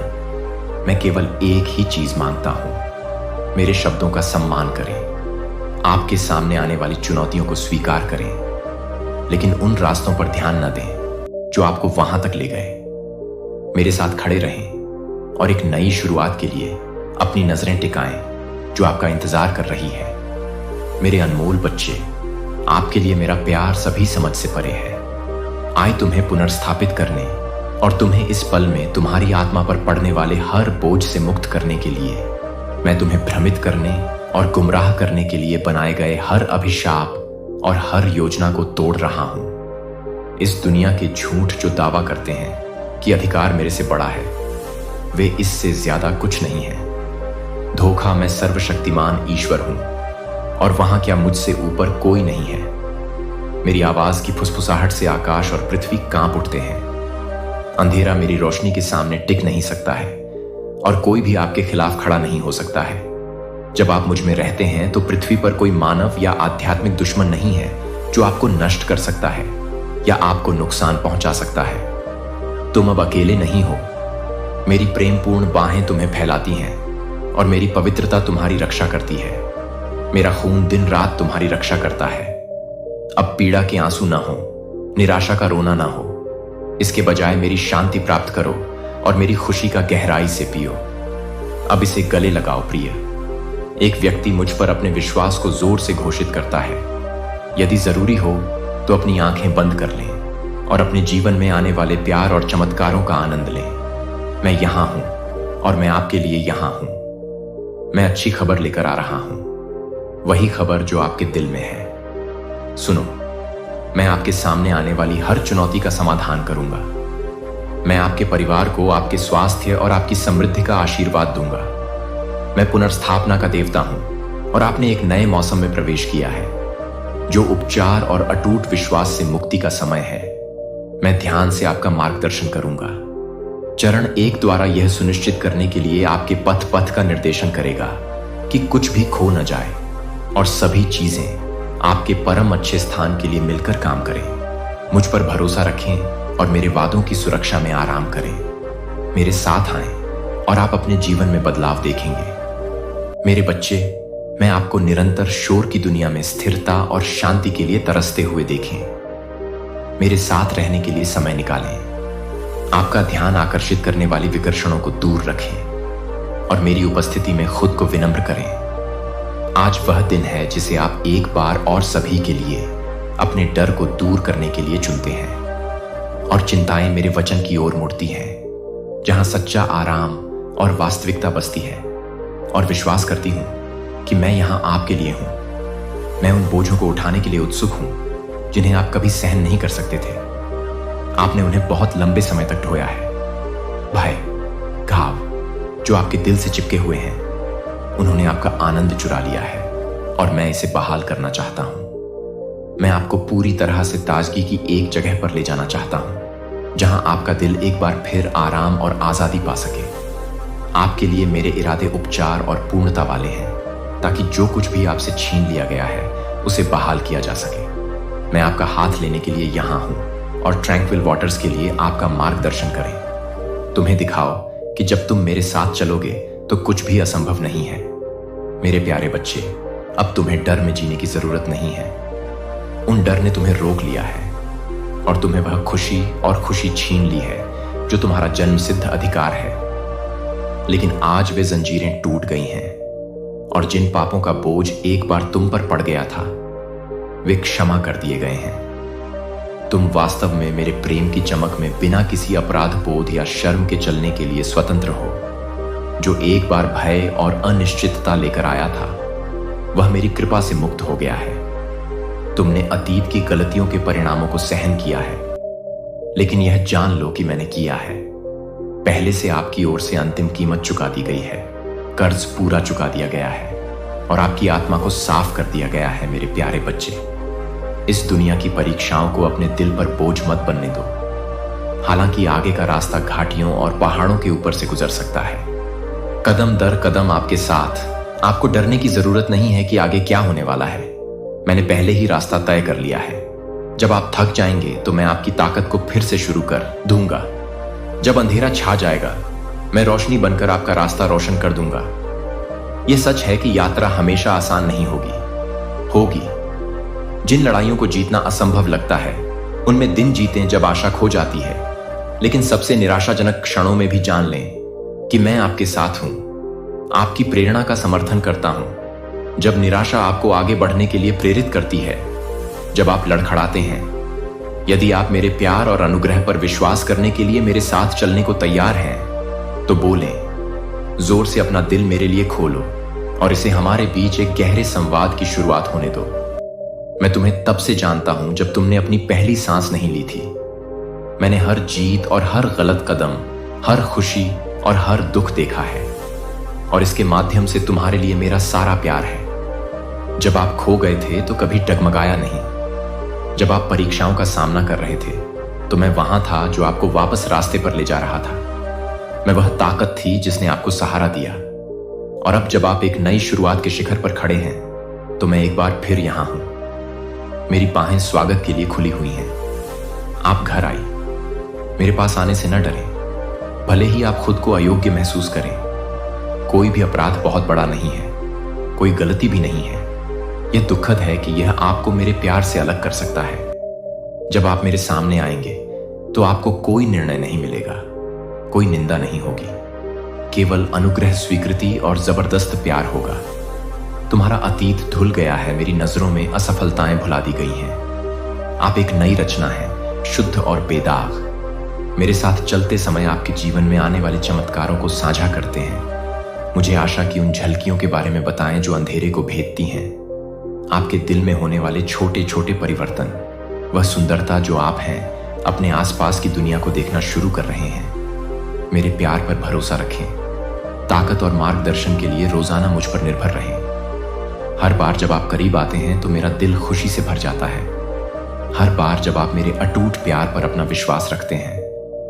मैं केवल एक ही चीज मांगता हूं। मेरे शब्दों का सम्मान करें। आपके सामने आने वाली चुनौतियों को स्वीकार करें, लेकिन उन रास्तों पर ध्यान न दें जो आपको वहां तक ले गए। मेरे साथ खड़े रहें और एक नई शुरुआत के लिए अपनी नजरें टिकाएं जो आपका इंतजार कर रही है। मेरे अनमोल बच्चे, आपके लिए मेरा प्यार सभी समझ से परे है। आए तुम्हें पुनर्स्थापित करने और तुम्हें इस पल में तुम्हारी आत्मा पर पड़ने वाले हर बोझ से मुक्त करने के लिए। मैं तुम्हें भ्रमित करने और गुमराह करने के लिए बनाए गए हर अभिशाप और हर योजना को तोड़ रहा हूं। इस दुनिया के झूठ जो दावा करते हैं कि अधिकार मेरे से बड़ा है, वे इससे ज्यादा कुछ नहीं है। धोखा, मैं सर्वशक्तिमान ईश्वर हूं, और वहां क्या मुझसे ऊपर कोई नहीं है। मेरी आवाज की फुसफुसाहट से आकाश और पृथ्वी कांप उठते हैं। अंधेरा मेरी रोशनी के सामने टिक नहीं सकता है, और कोई भी आपके खिलाफ खड़ा नहीं हो सकता है। जब आप मुझ में रहते हैं तो पृथ्वी पर कोई मानव या आध्यात्मिक दुश्मन नहीं है जो आपको नष्ट कर सकता है या आपको नुकसान पहुंचा सकता है। तुम अब अकेले नहीं हो। मेरी प्रेमपूर्ण बाहें तुम्हें फैलाती हैं, और मेरी पवित्रता तुम्हारी रक्षा करती है। मेरा खून दिन रात तुम्हारी रक्षा करता है। अब पीड़ा के आंसू ना हो, निराशा का रोना ना हो। इसके बजाय मेरी शांति प्राप्त करो और मेरी खुशी का गहराई से पियो। अब इसे गले लगाओ प्रिय। एक व्यक्ति मुझ पर अपने विश्वास को जोर से घोषित करता है। यदि जरूरी हो तो अपनी आंखें बंद कर लें और अपने जीवन में आने वाले प्यार और चमत्कारों का आनंद लें। मैं यहां हूं, और मैं आपके लिए यहां हूं। मैं अच्छी खबर लेकर आ रहा हूं, वही खबर जो आपके दिल में है। सुनो, मैं आपके सामने आने वाली हर चुनौती का समाधान करूंगा। मैं आपके परिवार को आपके स्वास्थ्य और आपकी समृद्धि का आशीर्वाद दूंगा। मैं पुनर्स्थापना का देवता हूं, और आपने एक नए मौसम में प्रवेश किया है जो उपचार और अटूट विश्वास से मुक्ति का समय है। मैं ध्यान से आपका मार्गदर्शन करूंगा। चरण 1 द्वारा यह सुनिश्चित करने के लिए आपके पथ का निर्देशन करेगा कि कुछ भी खो न जाए और सभी चीजें आपके परम अच्छे स्थान के लिए मिलकर काम करें। मुझ पर भरोसा रखें और मेरे वादों की सुरक्षा में आराम करें। मेरे साथ आएं और आप अपने जीवन में बदलाव देखेंगे। मेरे बच्चे, मैं आपको निरंतर शोर की दुनिया में स्थिरता और शांति के लिए तरसते हुए देखें। मेरे साथ रहने के लिए समय निकालें। आपका ध्यान आकर्षित करने वाली विकर्षणों को दूर रखें और मेरी उपस्थिति में खुद को विनम्र करें। आज वह दिन है जिसे आप एक बार और सभी के लिए अपने डर को दूर करने के लिए चुनते हैं, और चिंताएं मेरे वचन की ओर मुड़ती हैं, जहां सच्चा आराम और वास्तविकता बसती है। और विश्वास करती हूं कि मैं यहां आपके लिए हूं। मैं उन बोझों को उठाने के लिए उत्सुक हूं जिन्हें आप कभी सहन नहीं कर सकते थे। आपने उन्हें बहुत लंबे समय तक ढोया है। भय, घाव जो आपके दिल से चिपके हुए हैं, उन्होंने आपका आनंद चुरा लिया है, और मैं इसे बहाल करना चाहता हूं। मैं आपको पूरी तरह से ताजगी की एक जगह पर ले जाना चाहता हूं, जहां आपका दिल एक बार फिर आराम और आजादी पा सके। आपके लिए मेरे इरादे उपचार और पूर्णता वाले हैं, ताकि जो कुछ भी आपसे छीन लिया गया है उसे बहाल किया जा सके। मैं आपका हाथ लेने के लिए यहां हूं, और ट्रैंक्विल वाटर्स के लिए आपका मार्गदर्शन करें। तुम्हें दिखाओ कि जब तुम मेरे साथ चलोगे तो कुछ भी असंभव नहीं है। मेरे प्यारे बच्चे, अब तुम्हें डर में जीने की जरूरत नहीं है। उन डर ने तुम्हें रोक लिया है और तुम्हें वह खुशी और खुशी छीन ली है जो तुम्हारा जन्म सिद्ध अधिकार है। लेकिन आज वे जंजीरें टूट गई हैं और जिन पापों का बोझ एक बार तुम पर पड़ गया था वे क्षमा कर दिए गए हैं। तुम वास्तव में मेरे प्रेम की चमक में बिना किसी अपराध बोध या शर्म के चलने के लिए स्वतंत्र हो। जो एक बार भय और अनिश्चितता लेकर आया था वह मेरी कृपा से मुक्त हो गया है। तुमने अतीत की गलतियों के परिणामों को सहन किया है, लेकिन यह जान लो कि मैंने किया है। पहले से आपकी ओर से अंतिम कीमत चुका दी गई है, कर्ज पूरा चुका दिया गया है और आपकी आत्मा को साफ कर दिया गया है। मेरे प्यारे बच्चे, इस दुनिया की परीक्षाओं को अपने दिल पर बोझ मत बनने दो। हालांकि आगे का रास्ता घाटियों और पहाड़ों के ऊपर से गुजर सकता है, कदम दर कदम आपके साथ। आपको डरने की जरूरत नहीं है कि आगे क्या होने वाला है। मैंने पहले ही रास्ता तय कर लिया है। जब आप थक जाएंगे तो मैं आपकी ताकत को फिर से शुरू कर दूंगा। जब अंधेरा छा जाएगा मैं रोशनी बनकर आपका रास्ता रोशन कर दूंगा। यह सच है कि यात्रा हमेशा आसान नहीं होगी। जिन लड़ाइयों को जीतना असंभव लगता है उनमें दिन जीतें जब आशा खो जाती है। लेकिन सबसे निराशाजनक क्षणों में भी जान लें कि मैं आपके साथ हूं, आपकी प्रेरणा का समर्थन करता हूं। जब निराशा आपको आगे बढ़ने के लिए प्रेरित करती है, जब आप लड़खड़ाते हैं, यदि आप मेरे प्यार और अनुग्रह पर विश्वास करने के लिए मेरे साथ चलने को तैयार हैं, तो बोलें, जोर से अपना दिल मेरे लिए खोलो और इसे हमारे बीच एक गहरे संवाद की शुरुआत होने दो। मैं तुम्हें तब से जानता हूं जब तुमने अपनी पहली सांस नहीं ली थी। मैंने हर जीत और हर गलत कदम, हर खुशी और हर दुख देखा है और इसके माध्यम से तुम्हारे लिए मेरा सारा प्यार है। जब आप खो गए थे तो कभी डगमगाया नहीं। जब आप परीक्षाओं का सामना कर रहे थे तो मैं वहां था जो आपको वापस रास्ते पर ले जा रहा था। मैं वह ताकत थी जिसने आपको सहारा दिया। और अब जब आप एक नई शुरुआत के शिखर पर खड़े हैं तो मैं एक बार फिर यहां हूं। मेरी बाहें स्वागत के लिए खुली हुई हैं। आप घर आई। मेरे पास आने से न डरें, भले ही आप खुद को अयोग्य महसूस करें। कोई भी अपराध बहुत बड़ा नहीं है, कोई गलती भी नहीं है। यह दुखद है कि यह आपको मेरे प्यार से अलग कर सकता है। जब आप मेरे सामने आएंगे तो आपको कोई निर्णय नहीं मिलेगा, कोई निंदा नहीं होगी, केवल अनुग्रह, स्वीकृति और जबरदस्त प्यार होगा। तुम्हारा अतीत धुल गया है, मेरी नजरों में असफलताएं भुला दी गई हैं। आप एक नई रचना है, शुद्ध और बेदाग। मेरे साथ चलते समय आपके जीवन में आने वाले चमत्कारों को साझा करते हैं। मुझे आशा की उन झलकियों के बारे में बताएं जो अंधेरे को भेदती हैं। आपके दिल में होने वाले छोटे छोटे परिवर्तन, वह सुंदरता जो आप हैं, अपने आसपास की दुनिया को देखना शुरू कर रहे हैं। मेरे प्यार पर भरोसा रखें। ताकत और मार्गदर्शन के लिए रोजाना मुझ पर निर्भर रहें। हर बार जब आप करीब आते हैं तो मेरा दिल खुशी से भर जाता है। हर बार जब आप मेरे अटूट प्यार पर अपना विश्वास रखते हैं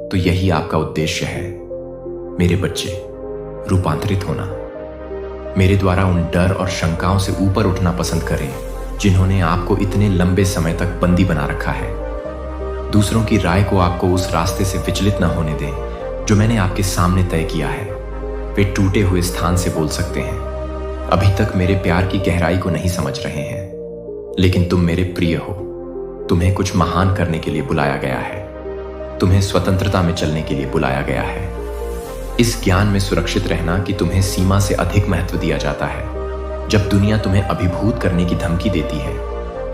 तो यही आपका उद्देश्य है। मेरे बच्चे, रूपांतरित होना। मेरे द्वारा उन डर और शंकाओं से ऊपर उठना पसंद करें जिन्होंने आपको इतने लंबे समय तक बंदी बना रखा है। दूसरों की राय को आपको उस रास्ते से विचलित न होने दें जो मैंने आपके सामने तय किया है। वे टूटे हुए स्थान से बोल सकते हैं, अभी तक मेरे प्यार की गहराई को नहीं समझ रहे हैं, लेकिन तुम मेरे प्रिय हो। तुम्हें कुछ महान करने के लिए बुलाया गया है। तुम्हें स्वतंत्रता में चलने के लिए बुलाया गया है। इस ज्ञान में सुरक्षित रहना कि तुम्हें सीमा से अधिक महत्व दिया जाता है। जब दुनिया तुम्हें अभिभूत करने की धमकी देती है,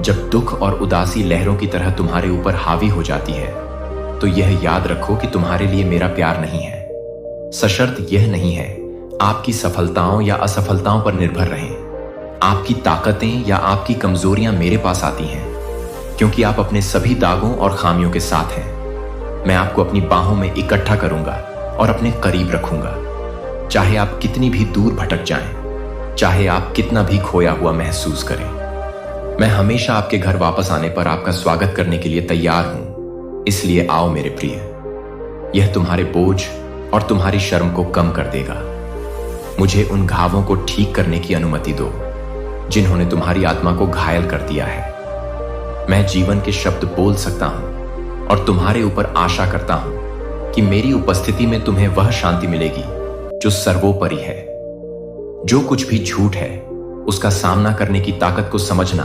जब दुख और उदासी लहरों की तरह तुम्हारे ऊपर हावी हो जाती है, तो यह याद रखो कि तुम्हारे लिए मेरा प्यार नहीं है। सशर्त यह नहीं है आपकी सफलताओं या असफलताओं पर निर्भर रहें। आपकी ताकतें या आपकी कमजोरियां मेरे पास आती हैं क्योंकि आप अपने सभी दागों और खामियों के साथ हैं। मैं आपको अपनी बाहों में इकट्ठा करूंगा और अपने करीब रखूंगा। चाहे आप कितनी भी दूर भटक जाएं, चाहे आप कितना भी खोया हुआ महसूस करें, मैं हमेशा आपके घर वापस आने पर आपका स्वागत करने के लिए तैयार हूं। इसलिए आओ मेरे प्रिय, यह तुम्हारे बोझ और तुम्हारी शर्म को कम कर देगा। मुझे उन घावों को ठीक करने की अनुमति दो जिन्होंने तुम्हारी आत्मा को घायल कर दिया है। मैं जीवन के शब्द बोल सकता हूं और तुम्हारे ऊपर आशा करता हूं कि मेरी उपस्थिति में तुम्हें वह शांति मिलेगी जो सर्वोपरि है। जो कुछ भी झूठ है उसका सामना करने की ताकत को समझना,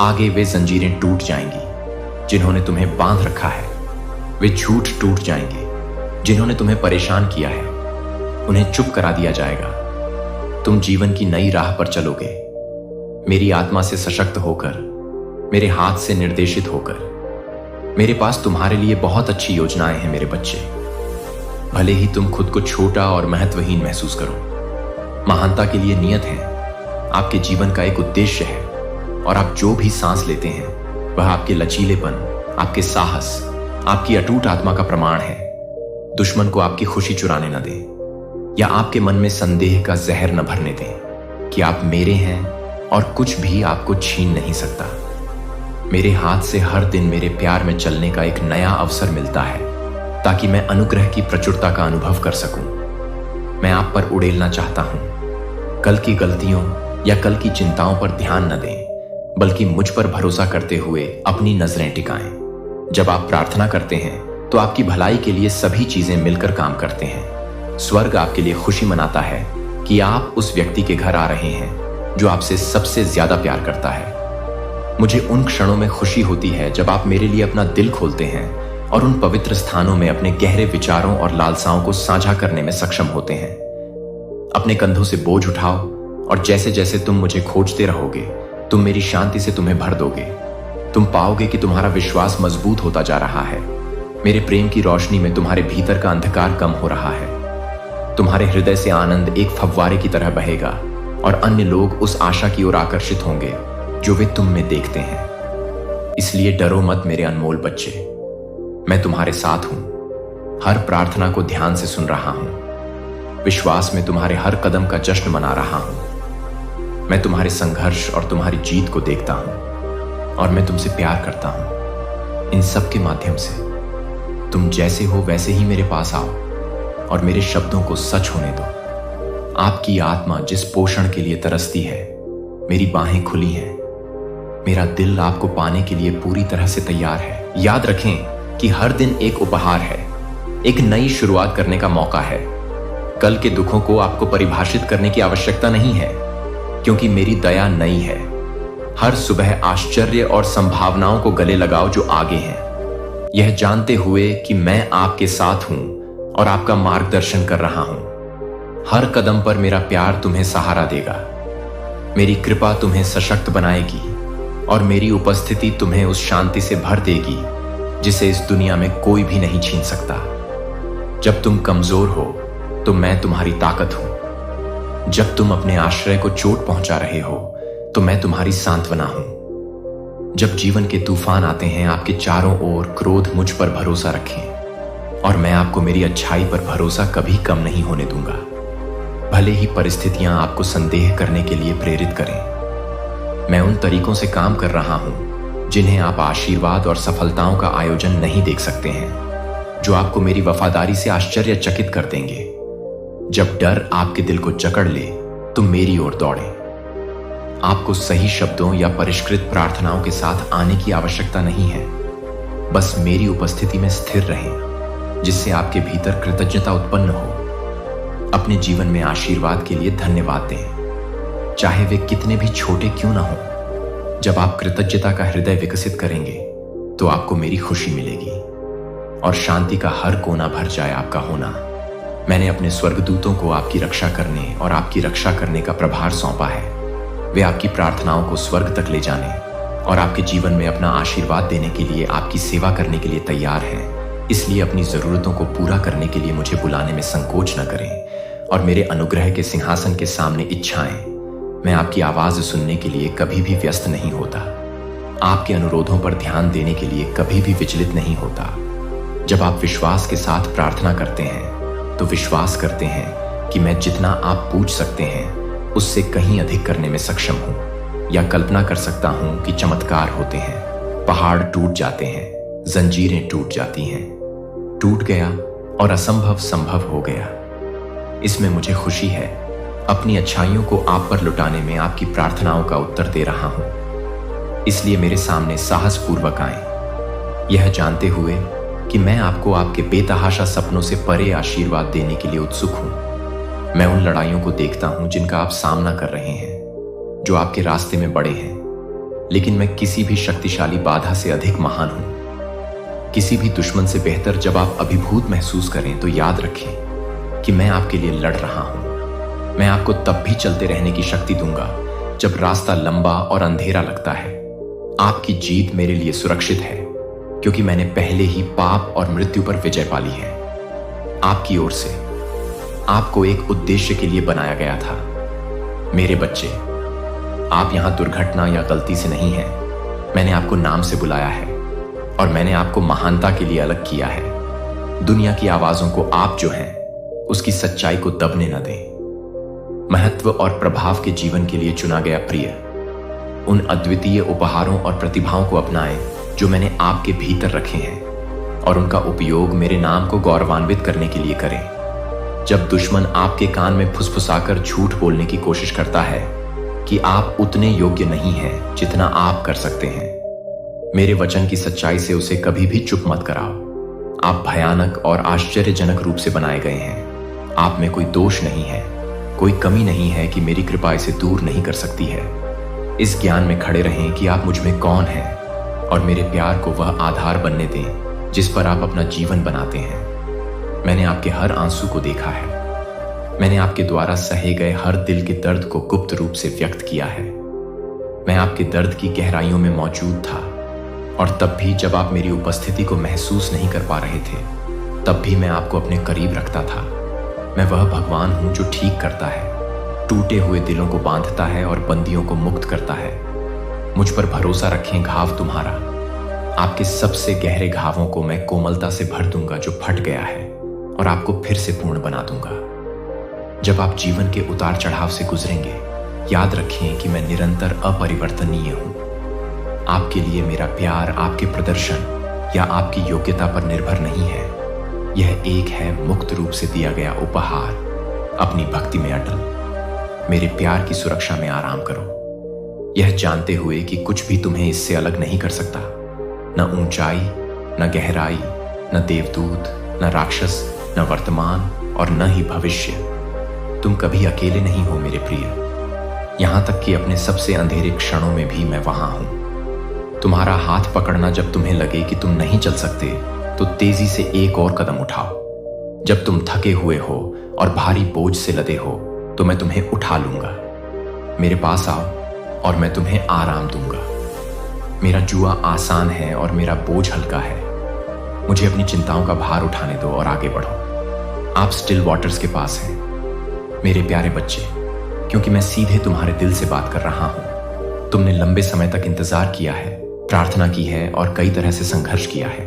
आगे वे जंजीरें टूट जाएंगी जिन्होंने तुम्हें बांध रखा है। वे झूठ टूट जाएंगे जिन्होंने तुम्हें परेशान किया है, उन्हें चुप करा दिया जाएगा। तुम जीवन की नई राह पर चलोगे, मेरी आत्मा से सशक्त होकर, मेरे हाथ से निर्देशित होकर। मेरे पास तुम्हारे लिए बहुत अच्छी योजनाएं हैं मेरे बच्चे। भले ही तुम खुद को छोटा और महत्वहीन महसूस करो, महानता के लिए नियत है, आपके जीवन का एक उद्देश्य है, और आप जो भी सांस लेते हैं वह आपके लचीलेपन, आपके साहस, आपकी अटूट आत्मा का प्रमाण है। दुश्मन को आपकी खुशी चुराने न दें, या आपके मन में संदेह का जहर न भरने दें कि आप मेरे हैं और कुछ भी आपको छीन नहीं सकता। मेरे हाथ से हर दिन मेरे प्यार में चलने का एक नया अवसर मिलता है, ताकि मैं अनुग्रह की प्रचुरता का अनुभव कर सकूं। मैं आप पर उड़ेलना चाहता हूं। कल की गलतियों या कल की चिंताओं पर ध्यान न दें, बल्कि मुझ पर भरोसा करते हुए अपनी नजरें टिकाएं। जब आप प्रार्थना करते हैं तो आपकी भलाई के लिए सभी चीजें मिलकर काम करते हैं। स्वर्ग आपके लिए खुशी मनाता है कि आप उस व्यक्ति के घर आ रहे हैं जो आपसे सबसे ज्यादा प्यार करता है। मुझे उन क्षणों में खुशी होती है जब आप मेरे लिए अपना दिल खोलते हैं और उन पवित्र स्थानों में अपने गहरे विचारों और लालसाओं को साझा करने में सक्षम होते हैं। अपने कंधों से बोझ उठाओ, और जैसे जैसे तुम मुझे खोजते रहोगे, तुम मेरी शांति से तुम्हें भर दोगे। तुम पाओगे कि तुम्हारा विश्वास मजबूत होता जा रहा है। मेरे प्रेम की रोशनी में तुम्हारे भीतर का अंधकार कम हो रहा है। तुम्हारे हृदय से आनंद एक फव्वारे की तरह बहेगा, और अन्य लोग उस आशा की ओर आकर्षित होंगे जो वे तुम में देखते हैं। इसलिए डरो मत मेरे अनमोल बच्चे, मैं तुम्हारे साथ हूं। हर प्रार्थना को ध्यान से सुन रहा हूं। विश्वास में तुम्हारे हर कदम का जश्न मना रहा हूं। मैं तुम्हारे संघर्ष और तुम्हारी जीत को देखता हूं, और मैं तुमसे प्यार करता हूं। इन सब के माध्यम से तुम जैसे हो वैसे ही मेरे पास आओ, और मेरे शब्दों को सच होने दो। आपकी आत्मा जिस पोषण के लिए तरसती है, मेरी बाहें खुली हैं। मेरा दिल आपको पाने के लिए पूरी तरह से तैयार है। याद रखें कि हर दिन एक उपहार है, एक नई शुरुआत करने का मौका है। कल के दुखों को आपको परिभाषित करने की आवश्यकता नहीं है, क्योंकि मेरी दया नई है। हर सुबह आश्चर्य और संभावनाओं को गले लगाओ जो आगे हैं, यह जानते हुए कि मैं आपके साथ हूं और आपका मार्गदर्शन कर रहा हूं। हर कदम पर मेरा प्यार तुम्हें सहारा देगा। मेरी कृपा तुम्हें सशक्त बनाएगी, और मेरी उपस्थिति तुम्हें उस शांति से भर देगी जिसे इस दुनिया में कोई भी नहीं छीन सकता। जब तुम कमजोर हो तो मैं तुम्हारी ताकत हूं। जब तुम अपने आश्रय को चोट पहुंचा रहे हो तो मैं तुम्हारी सांत्वना हूं। जब जीवन के तूफान आते हैं, आपके चारों ओर क्रोध मुझ पर भरोसा रखें, और मैं आपको मेरी अच्छाई पर भरोसा कभी कम नहीं होने दूंगा। भले ही परिस्थितियां आपको संदेह करने के लिए प्रेरित करें, मैं उन तरीकों से काम कर रहा हूं जिन्हें आप आशीर्वाद और सफलताओं का आयोजन नहीं देख सकते हैं, जो आपको मेरी वफादारी से आश्चर्यचकित कर देंगे। जब डर आपके दिल को जकड़ ले तो मेरी ओर दौड़ें। आपको सही शब्दों या परिष्कृत प्रार्थनाओं के साथ आने की आवश्यकता नहीं है। बस मेरी उपस्थिति में स्थिर रहें, जिससे आपके भीतर कृतज्ञता उत्पन्न हो। अपने जीवन में आशीर्वाद के लिए धन्यवाद दें, चाहे वे कितने भी छोटे क्यों ना हो। जब आप कृतज्ञता का हृदय विकसित करेंगे तो आपको मेरी खुशी मिलेगी, और शांति का हर कोना भर जाए आपका होना। मैंने अपने स्वर्गदूतों को आपकी रक्षा करने और आपकी रक्षा करने का प्रभार सौंपा है। वे आपकी प्रार्थनाओं को स्वर्ग तक ले जाने और आपके जीवन में अपना आशीर्वाद देने के लिए, आपकी सेवा करने के लिए तैयार हैं। इसलिए अपनी जरूरतों को पूरा करने के लिए मुझे बुलाने में संकोच न करें, और मेरे अनुग्रह के सिंहासन के सामने इच्छाएं। मैं आपकी आवाज सुनने के लिए कभी भी व्यस्त नहीं होता, आपके अनुरोधों पर ध्यान देने के लिए कभी भी विचलित नहीं होता। जब आप विश्वास के साथ प्रार्थना करते हैं तो विश्वास करते हैं कि मैं जितना आप पूछ सकते हैं उससे कहीं अधिक करने में सक्षम हूं, या कल्पना कर सकता हूं कि चमत्कार होते हैं। पहाड़ टूट जाते हैं, जंजीरें टूट जाती हैं। टूट गया और असंभव संभव हो गया। इसमें मुझे खुशी है। अपनी अच्छाइयों को आप पर लुटाने में आपकी प्रार्थनाओं का उत्तर दे रहा हूं। इसलिए मेरे सामने साहसपूर्वक आएं, यह जानते हुए कि मैं आपको आपके बेतहाशा सपनों से परे आशीर्वाद देने के लिए उत्सुक हूं। मैं उन लड़ाइयों को देखता हूं जिनका आप सामना कर रहे हैं, जो आपके रास्ते में बड़े हैं, लेकिन मैं किसी भी शक्तिशाली बाधा से अधिक महान हूं। किसी भी दुश्मन से बेहतर जब आप अभिभूत महसूस करें तो याद रखें कि मैं आपके लिए लड़ रहा हूं। मैं आपको तब भी चलते रहने की शक्ति दूंगा जब रास्ता लंबा और अंधेरा लगता है। आपकी जीत मेरे लिए सुरक्षित है, क्योंकि मैंने पहले ही पाप और मृत्यु पर विजय पाली है। आपकी ओर से आपको एक उद्देश्य के लिए बनाया गया था। मेरे बच्चे, आप यहां दुर्घटना या गलती से नहीं हैं। मैंने आपको नाम से बुलाया है और मैंने आपको महानता के लिए अलग किया है। दुनिया की आवाजों को आप जो हैं, उसकी सच्चाई को दबने न दें। महत्व और प्रभाव के जीवन के लिए चुना गया प्रिय, उन अद्वितीय उपहारों और प्रतिभाओं को अपनाएं जो मैंने आपके भीतर रखे हैं, और उनका उपयोग मेरे नाम को गौरवान्वित करने के लिए करें। जब दुश्मन आपके कान में फुसफुसाकर झूठ बोलने की कोशिश करता है कि आप उतने योग्य नहीं हैं जितना आप कर सकते हैं, मेरे वचन की सच्चाई से उसे कभी भी चुप मत कराओ। आप भयानक और आश्चर्यजनक रूप से बनाए गए हैं। आप में कोई दोष नहीं है, कोई कमी नहीं है कि मेरी कृपा इसे दूर नहीं कर सकती है। इस ज्ञान में खड़े रहें कि आप मुझ में कौन हैं, और मेरे प्यार को वह आधार बनने दें जिस पर आप अपना जीवन बनाते हैं। मैंने आपके हर आंसू को देखा है। मैंने आपके द्वारा सहे गए हर दिल के दर्द को गुप्त रूप से व्यक्त किया है। मैं आपके दर्द की गहराइयों में मौजूद था, और तब भी जब आप मेरी उपस्थिति को महसूस नहीं कर पा रहे थे, तब भी मैं आपको अपने करीब रखता था। मैं वह भगवान हूं जो ठीक करता है, टूटे हुए दिलों को बांधता है और बंदियों को मुक्त करता है। मुझ पर भरोसा रखें, घाव तुम्हारा। आपके सबसे गहरे घावों को मैं कोमलता से भर दूंगा जो फट गया है, और आपको फिर से पूर्ण बना दूंगा। जब आप जीवन के उतार चढ़ाव से गुजरेंगे, याद रखें कि मैं निरंतर अपरिवर्तनीय हूं। आपके लिए मेरा प्यार आपके प्रदर्शन या आपकी योग्यता पर निर्भर नहीं है। यह एक है मुक्त रूप से दिया गया उपहार। अपनी भक्ति में अटल, मेरे प्यार की सुरक्षा में आराम करो, यह जानते हुए कि कुछ भी तुम्हें इससे अलग नहीं कर सकता। न ऊंचाई, न गहराई, न देवदूत, न राक्षस, न वर्तमान और न ही भविष्य। तुम कभी अकेले नहीं हो मेरे प्रिय। यहां तक कि अपने सबसे अंधेरे क्षणों में भी मैं वहां हूं। तुम्हारा हाथ पकड़ना जब तुम्हें लगे कि तुम नहीं चल सकते, तो तेजी से एक और कदम उठाओ। जब तुम थके हुए हो और भारी बोझ से लदे हो, तो मैं तुम्हें उठा लूंगा। मेरे पास आओ और मैं तुम्हें आराम दूंगा। मेरा जुआ आसान है और मेरा बोझ हल्का है। मुझे अपनी चिंताओं का भार उठाने दो और आगे बढ़ो। आप स्टिल वाटर्स के पास हैं मेरे प्यारे बच्चे, क्योंकि मैं सीधे तुम्हारे दिल से बात कर रहा हूं। तुमने लंबे समय तक इंतजार किया है, प्रार्थना की है और कई तरह से संघर्ष किया है।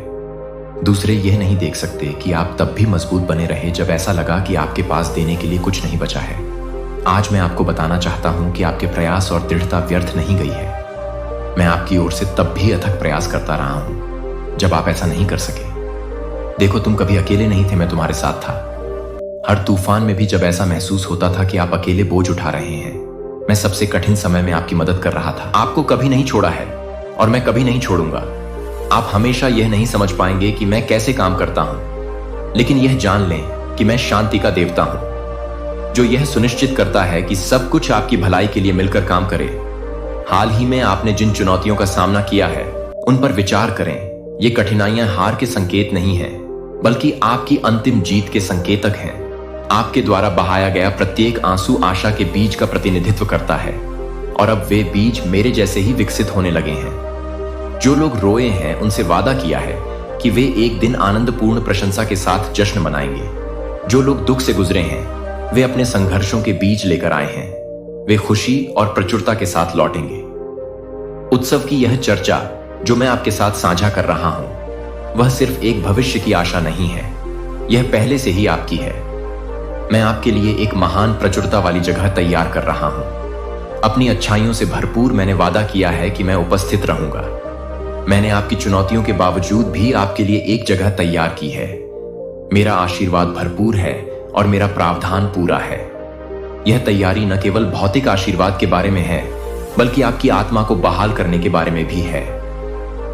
दूसरे यह नहीं देख सकते कि आप तब भी मजबूत बने रहे जब ऐसा लगा कि आपके पास देने के लिए कुछ नहीं बचा है। आज मैं आपको बताना चाहता हूं कि आपके प्रयास और दृढ़ता व्यर्थ नहीं गई है। मैं आपकी ओर से तब भी अथक प्रयास करता रहा हूं जब आप ऐसा नहीं कर सके। देखो, तुम कभी अकेले नहीं थे, मैं तुम्हारे साथ था। हर तूफान में भी जब ऐसा महसूस होता था कि आप अकेले बोझ उठा रहे हैं, मैं सबसे कठिन समय में आपकी मदद कर रहा था। आपको कभी नहीं छोड़ा है और मैं कभी नहीं छोड़ूंगा। आप हमेशा यह नहीं समझ पाएंगे कि मैं कैसे काम करता हूं, लेकिन यह जान लें कि मैं शांति का देवता हूं, जो यह सुनिश्चित करता है कि सब कुछ आपकी भलाई के लिए मिलकर काम करे। हाल ही में आपने जिन चुनौतियों का सामना किया है, उन पर विचार करें। ये कठिनाइयां हार के संकेत नहीं हैं, बल्कि आपकी अंतिम जीत के संकेतक हैं। आपके द्वारा बहाया गया प्रत्येक आंसू आशा के बीज का प्रतिनिधित्व करता है, और अब वे बीज मेरे जैसे ही विकसित होने लगे हैं। जो लोग रोए हैं, उनसे वादा किया है कि वे एक दिन आनंदपूर्ण प्रशंसा के साथ जश्न मनाएंगे। जो लोग दुख से गुजरे हैं, वे अपने संघर्षों के बीज लेकर आए हैं। वे खुशी और प्रचुरता के साथ लौटेंगे। उत्सव की यह चर्चा जो मैं आपके साथ साझा कर रहा हूं, वह सिर्फ एक भविष्य की आशा नहीं है, यह पहले से ही आपकी है। मैं आपके लिए एक महान प्रचुरता वाली जगह तैयार कर रहा हूं। अपनी अच्छाइयों से भरपूर मैंने वादा किया है कि मैं उपस्थित रहूंगा। मैंने आपकी चुनौतियों के बावजूद भी आपके लिए एक जगह तैयार की है। मेरा आशीर्वाद भरपूर है और मेरा प्रावधान पूरा है। यह तैयारी न केवल भौतिक आशीर्वाद के बारे में है, बल्कि आपकी आत्मा को बहाल करने के बारे में भी है।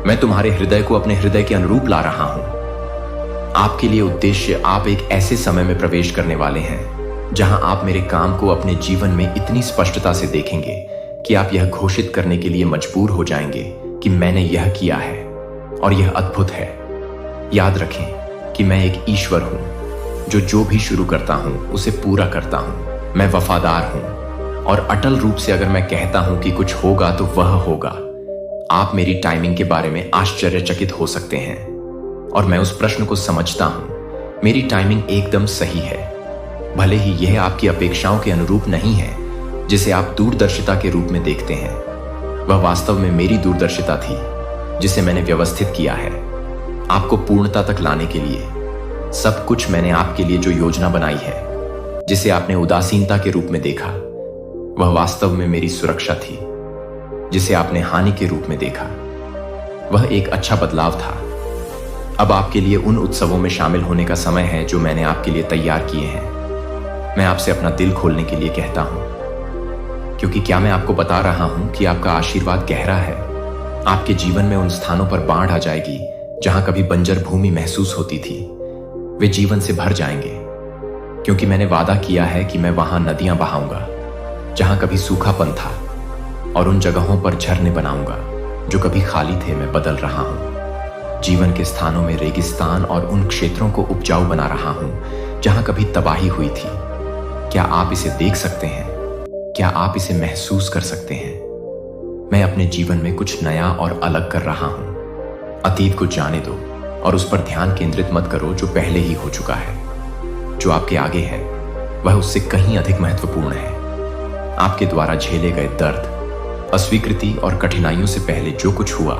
मैं तुम्हारे हृदय को अपने हृदय के अनुरूप ला रहा हूं। आपके लिए उद्देश्य, आप एक ऐसे समय में प्रवेश करने वाले हैं जहां आप मेरे काम को अपने जीवन में इतनी स्पष्टता से देखेंगे कि आप यह घोषित करने के लिए मजबूर हो जाएंगे कि मैंने यह किया है और यह अद्भुत है। याद रखें कि मैं एक ईश्वर हूं जो भी शुरू करता हूं उसे पूरा करता हूं। मैं वफादार हूं और अटल रूप से अगर मैं कहता हूं कि कुछ होगा तो वह होगा। आप मेरी टाइमिंग के बारे में आश्चर्यचकित हो सकते हैं और मैं उस प्रश्न को समझता हूं। मेरी टाइमिंग एकदम सही है, भले ही यह आपकी अपेक्षाओं के अनुरूप नहीं है जिसे आप दूरदर्शिता के रूप में देखते हैं। वह वास्तव में मेरी दूरदर्शिता थी जिसे मैंने व्यवस्थित किया है आपको पूर्णता तक लाने के लिए। सब कुछ मैंने आपके लिए जो योजना बनाई है, जिसे आपने उदासीनता के रूप में देखा, वह वास्तव में मेरी सुरक्षा थी जिसे आपने हानि के रूप में देखा। वह एक अच्छा बदलाव था। अब आपके लिए उन उत्सवों में शामिल होने का समय है जो मैंने आपके लिए तैयार किए हैं। मैं आपसे अपना दिल खोलने के लिए कहता हूं, क्योंकि क्या मैं आपको बता रहा हूं कि आपका आशीर्वाद गहरा है। आपके जीवन में उन स्थानों पर बाढ़ आ जाएगी जहां कभी बंजर भूमि महसूस होती थी, वे जीवन से भर जाएंगे, क्योंकि मैंने वादा किया है कि मैं वहां नदियां बहाऊंगा जहां कभी सूखापन था, और उन जगहों पर झरने बनाऊंगा जो कभी खाली थे मैं बदल रहा हूं। जीवन के स्थानों में रेगिस्तान और उन क्षेत्रों को उपजाऊ बना रहा हूं जहां कभी तबाही हुई थी। क्या आप इसे देख सकते हैं? क्या आप इसे महसूस कर सकते हैं? मैं अपने जीवन में कुछ नया और अलग कर रहा हूं। अतीत को जाने दो और उस पर ध्यान केंद्रित मत करो जो पहले ही हो चुका है। जो आपके आगे है वह उससे कहीं अधिक महत्वपूर्ण है। आपके द्वारा झेले गए दर्द, अस्वीकृति और कठिनाइयों से पहले जो कुछ हुआ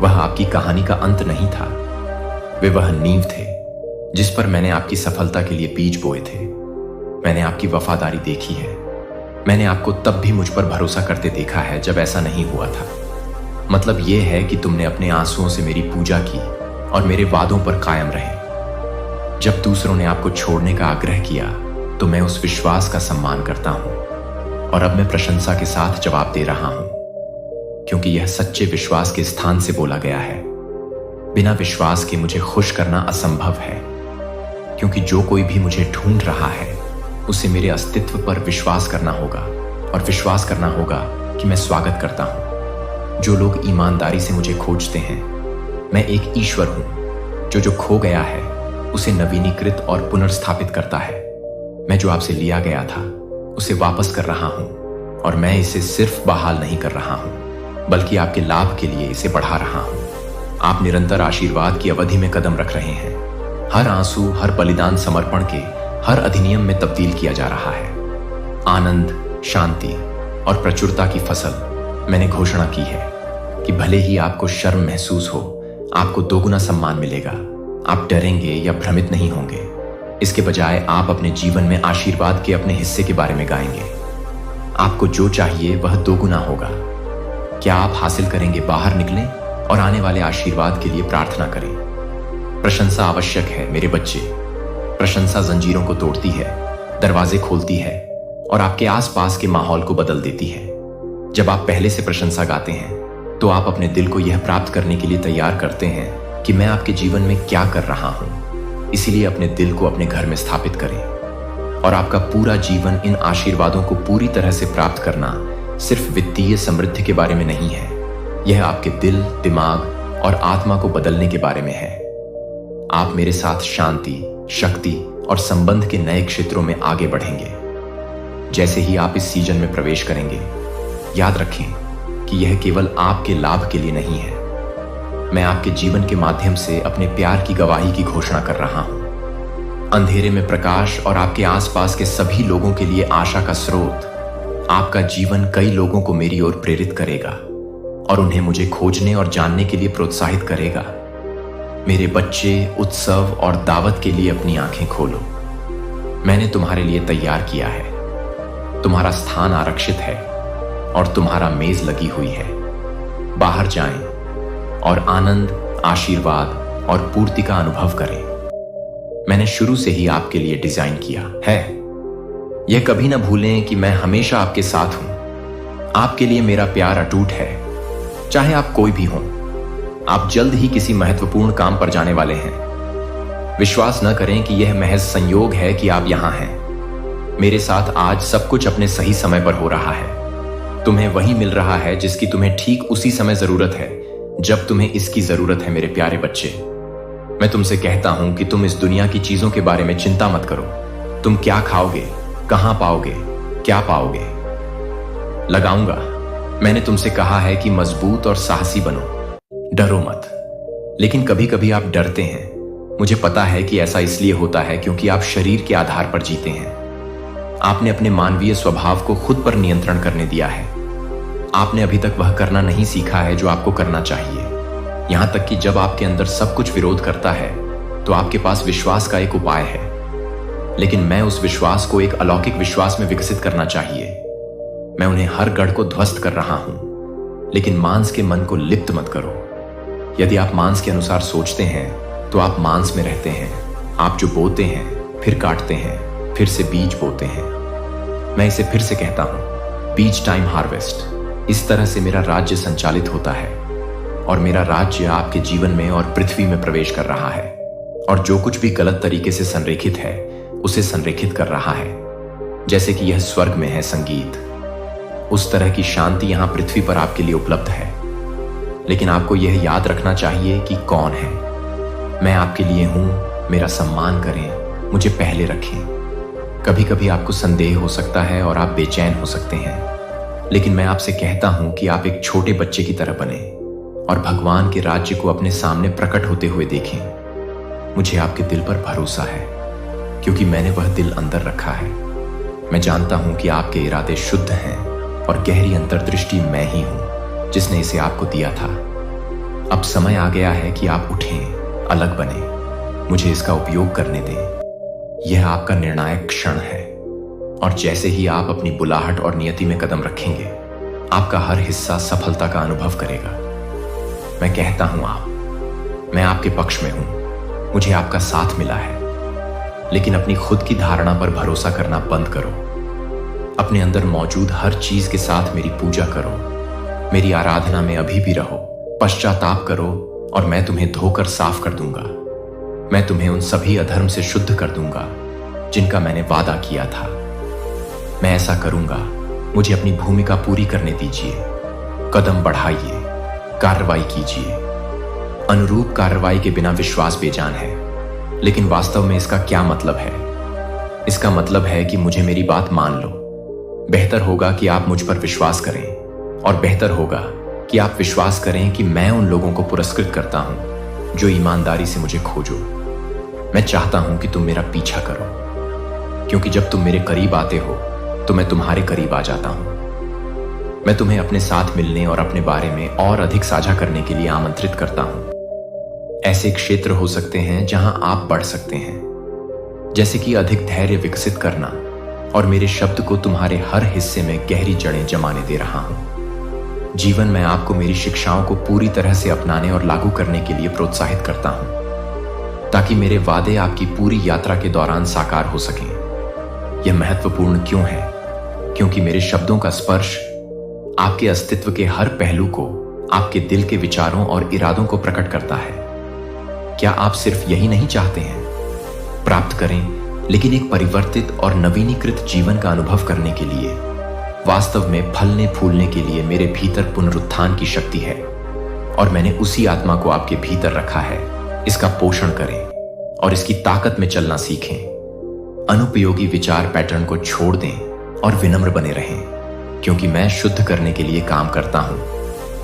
वह आपकी कहानी का अंत नहीं था। वे वह नींव थे जिस पर मैंने आपकी सफलता के लिए बीज बोए थे। मैंने आपकी वफादारी देखी है। मैंने आपको तब भी मुझ पर भरोसा करते देखा है जब ऐसा नहीं हुआ था। मतलब यह है कि तुमने अपने आंसुओं से मेरी पूजा की और मेरे वादों पर कायम रहे। जब दूसरों ने आपको छोड़ने का आग्रह किया तो मैं उस विश्वास का सम्मान करता हूं, और अब मैं प्रशंसा के साथ जवाब दे रहा हूं, क्योंकि यह सच्चे विश्वास के स्थान से बोला गया है। बिना विश्वास के मुझे खुश करना असंभव है, क्योंकि जो कोई भी मुझे ढूंढ रहा है उसे मेरे अस्तित्व पर विश्वास करना होगा, और विश्वास करना होगा कि मैं स्वागत करता हूं। जो लोग ईमानदारी से मुझे खोजते हैं, मैं एक ईश्वर हूं जो खो गया है उसे नवीनीकृत और पुनर्स्थापित करता है। मैं जो आपसे लिया गया था उसे वापस कर रहा हूं, और मैं इसे सिर्फ बहाल नहीं कर रहा हूं बल्कि आपके लाभ के लिए इसे बढ़ा रहा हूं। आप निरंतर आशीर्वाद की अवधि में कदम रख रहे हैं। हर आंसू, हर बलिदान समर्पण के हर अधिनियम में तब्दील किया जा रहा है। आनंद, शांति और प्रचुरता की फसल मैंने घोषणा की है कि भले ही आपको शर्म महसूस हो, आपको दोगुना सम्मान मिलेगा। आप डरेंगे या भ्रमित नहीं होंगे। इसके बजाय आप अपने जीवन में आशीर्वाद के अपने हिस्से के बारे में गाएंगे। आपको जो चाहिए वह दोगुना होगा। क्या आप हासिल करेंगे? बाहर निकलें और आने वाले आशीर्वाद के लिए प्रार्थना करें। प्रशंसा आवश्यक है मेरे बच्चे। प्रशंसा जंजीरों को तोड़ती है, दरवाजे खोलती है और आपके आसपास के माहौल को बदल देती है। जब आप पहले से प्रशंसा गाते हैं तो आप अपने दिल को यह प्राप्त करने के लिए तैयार करते हैं कि मैं आपके जीवन में क्या कर रहा हूं। इसीलिए अपने दिल को अपने घर में स्थापित करें, और आपका पूरा जीवन इन आशीर्वादों को पूरी तरह से प्राप्त करना सिर्फ वित्तीय समृद्धि के बारे में नहीं है। यह आपके दिल, दिमाग और आत्मा को बदलने के बारे में है। आप मेरे साथ शांति, शक्ति और संबंध के नए क्षेत्रों में आगे बढ़ेंगे। जैसे ही आप इस सीजन में प्रवेश करेंगे, याद रखें कि यह केवल आपके लाभ के लिए नहीं है। मैं आपके जीवन के माध्यम से अपने प्यार की गवाही की घोषणा कर रहा हूं। अंधेरे में प्रकाश और आपके आसपास के सभी लोगों के लिए आशा का स्रोत। आपका जीवन कई लोगों को मेरी ओर प्रेरित करेगा और उन्हें मुझे खोजने और जानने के लिए प्रोत्साहित करेगा। मेरे बच्चे, उत्सव और दावत के लिए अपनी आंखें खोलो। मैंने तुम्हारे लिए तैयार किया है। तुम्हारा स्थान आरक्षित है और तुम्हारा मेज लगी हुई है। बाहर जाएं और आनंद, आशीर्वाद और पूर्ति का अनुभव करें। मैंने शुरू से ही आपके लिए डिजाइन किया है। यह कभी ना भूलें कि मैं हमेशा आपके साथ हूं। आपके लिए मेरा प्यार अटूट है, चाहे आप कोई भी हों। आप जल्द ही किसी महत्वपूर्ण काम पर जाने वाले हैं। विश्वास न करें कि यह महज संयोग है कि आप यहां हैं। मेरे साथ आज सब कुछ अपने सही समय पर हो रहा है। तुम्हें वही मिल रहा है जिसकी तुम्हें ठीक उसी समय जरूरत है जब तुम्हें इसकी जरूरत है। मेरे प्यारे बच्चे, मैं तुमसे कहता हूं कि तुम इस दुनिया की चीजों के बारे में चिंता मत करो। तुम क्या खाओगे, कहां पाओगे, क्या पाओगे। लगाऊंगा, मैंने तुमसे कहा है कि मजबूत और साहसी बनो, डरो मत। लेकिन कभी कभी आप डरते हैं। मुझे पता है कि ऐसा इसलिए होता है क्योंकि आप शरीर के आधार पर जीते हैं। आपने अपने मानवीय स्वभाव को खुद पर नियंत्रण करने दिया है। आपने अभी तक वह करना नहीं सीखा है जो आपको करना चाहिए। यहां तक कि जब आपके अंदर सब कुछ विरोध करता है तो आपके पास विश्वास का एक उपाय है। लेकिन मैं उस विश्वास को एक अलौकिक विश्वास में विकसित करना चाहिए। मैं उन्हें हर गढ़ को ध्वस्त कर रहा हूं। लेकिन मांस के मन को लिप्त मत करो। यदि आप मांस के अनुसार सोचते हैं तो आप मांस में रहते हैं। आप जो बोते हैं फिर काटते हैं, फिर से बीज बोते हैं। मैं इसे फिर से कहता हूं, बीज टाइम हार्वेस्ट। इस तरह से मेरा राज्य संचालित होता है और मेरा राज्य आपके जीवन में और पृथ्वी में प्रवेश कर रहा है और जो कुछ भी गलत तरीके से संरेखित है उसे संरेखित कर रहा है। जैसे कि यह स्वर्ग में है संगीत, उस तरह की शांति यहां पृथ्वी पर आपके लिए उपलब्ध है। लेकिन आपको यह याद रखना चाहिए कि कौन है। मैं आपके लिए हूं, मेरा सम्मान करें, मुझे पहले रखें। कभी कभी आपको संदेह हो सकता है और आप बेचैन हो सकते हैं। लेकिन मैं आपसे कहता हूं कि आप एक छोटे बच्चे की तरह बने और भगवान के राज्य को अपने सामने प्रकट होते हुए देखें। मुझे आपके दिल पर भरोसा है क्योंकि मैंने वह दिल अंदर रखा है। मैं जानता हूं कि आपके इरादे शुद्ध हैं और गहरी अंतर्दृष्टि मैं ही हूं जिसने इसे आपको दिया था। अब समय आ गया है कि आप उठें, अलग बने, मुझे इसका उपयोग करने दें। यह आपका निर्णायक क्षण है और जैसे ही आप अपनी बुलाहट और नियति में कदम रखेंगे, आपका हर हिस्सा सफलता का अनुभव करेगा। मैं कहता हूं मैं आपके पक्ष में हूं। मुझे आपका साथ मिला है। लेकिन अपनी खुद की धारणा पर भरोसा करना बंद करो। अपने अंदर मौजूद हर चीज के साथ मेरी पूजा करो। मेरी आराधना में अभी भी रहो। पश्चाताप करो और मैं तुम्हें धोकर साफ कर दूंगा। मैं तुम्हें उन सभी अधर्म से शुद्ध कर दूंगा जिनका मैंने वादा किया था। मैं ऐसा करूंगा। मुझे अपनी भूमिका पूरी करने दीजिए। कदम बढ़ाइए, कार्रवाई कीजिए। अनुरूप कार्रवाई के बिना विश्वास बेजान है। लेकिन वास्तव में इसका क्या मतलब है? इसका मतलब है कि मुझे मेरी बात मान लो। बेहतर होगा कि आप मुझ पर विश्वास करें और बेहतर होगा कि आप विश्वास करें कि मैं उन लोगों को पुरस्कृत करता हूं जो ईमानदारी से मुझे खोजो। मैं चाहता हूं कि तुम मेरा पीछा करो क्योंकि जब तुम मेरे करीब आते हो तो मैं तुम्हारे करीब आ जाता हूं। मैं तुम्हें अपने साथ मिलने और अपने बारे में और अधिक साझा करने के लिए आमंत्रित करता हूं। ऐसे क्षेत्र हो सकते हैं जहां आप बढ़ सकते हैं, जैसे कि अधिक धैर्य विकसित करना और मेरे शब्द को तुम्हारे हर हिस्से में गहरी जड़ें जमाने दे रहा हूं। जीवन में आपको मेरी शिक्षाओं को पूरी तरह से अपनाने और लागू करने के लिए प्रोत्साहित करता हूं ताकि मेरे वादे आपकी पूरी यात्रा के दौरान साकार हो सकें। यह महत्वपूर्ण क्यों है? क्योंकि मेरे शब्दों का स्पर्श आपके अस्तित्व के हर पहलू को, आपके दिल के विचारों और इरादों को प्रकट करता है। क्या आप सिर्फ यही नहीं चाहते हैं? प्राप्त करें, लेकिन एक परिवर्तित और नवीनीकृत जीवन का अनुभव करने के लिए। वास्तव में फलने फूलने के लिए मेरे भीतर पुनरुत्थान की शक्ति है और मैंने उसी आत्मा को आपके भीतर रखा है। इसका पोषण करें और इसकी ताकत में चलना सीखें। अनुपयोगी विचार पैटर्न को छोड़ दें और विनम्र बने रहें क्योंकि मैं शुद्ध करने के लिए काम करता हूं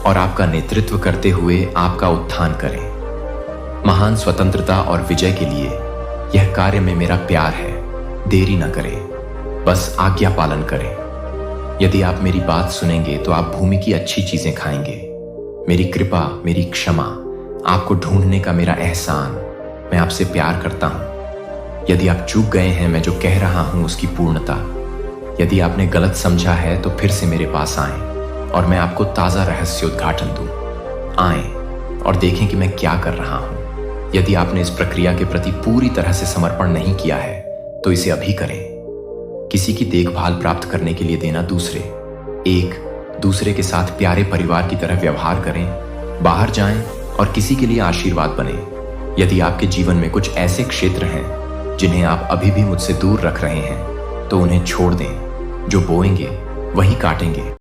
और आपका नेतृत्व करते हुए आपका उत्थान करें। महान स्वतंत्रता और विजय के लिए यह कार्य में मेरा प्यार है। देरी न करें, बस आज्ञा पालन करें। यदि आप मेरी बात सुनेंगे तो आप भूमि की अच्छी चीजें खाएंगे। मेरी कृपा, मेरी क्षमा, आपको ढूंढने का मेरा एहसान, मैं आपसे प्यार करता हूं। यदि आप चूक गए हैं मैं जो कह रहा हूं उसकी पूर्णता, यदि आपने गलत समझा है तो फिर से मेरे पास आएं और मैं आपको ताजा रहस्योद्घाटन दूं। आएं और देखें कि मैं क्या कर रहा हूं। यदि आपने इस प्रक्रिया के प्रति पूरी तरह से समर्पण नहीं किया है तो इसे अभी करें। किसी की देखभाल प्राप्त करने के लिए देना एक दूसरे के साथ प्यारे परिवार की तरह व्यवहार करें। बाहर जाएं और किसी के लिए आशीर्वाद बने। यदि आपके जीवन में कुछ ऐसे क्षेत्र हैं जिन्हें आप अभी भी मुझसे दूर रख रहे हैं तो उन्हें छोड़ दें। जो बोएंगे वही काटेंगे।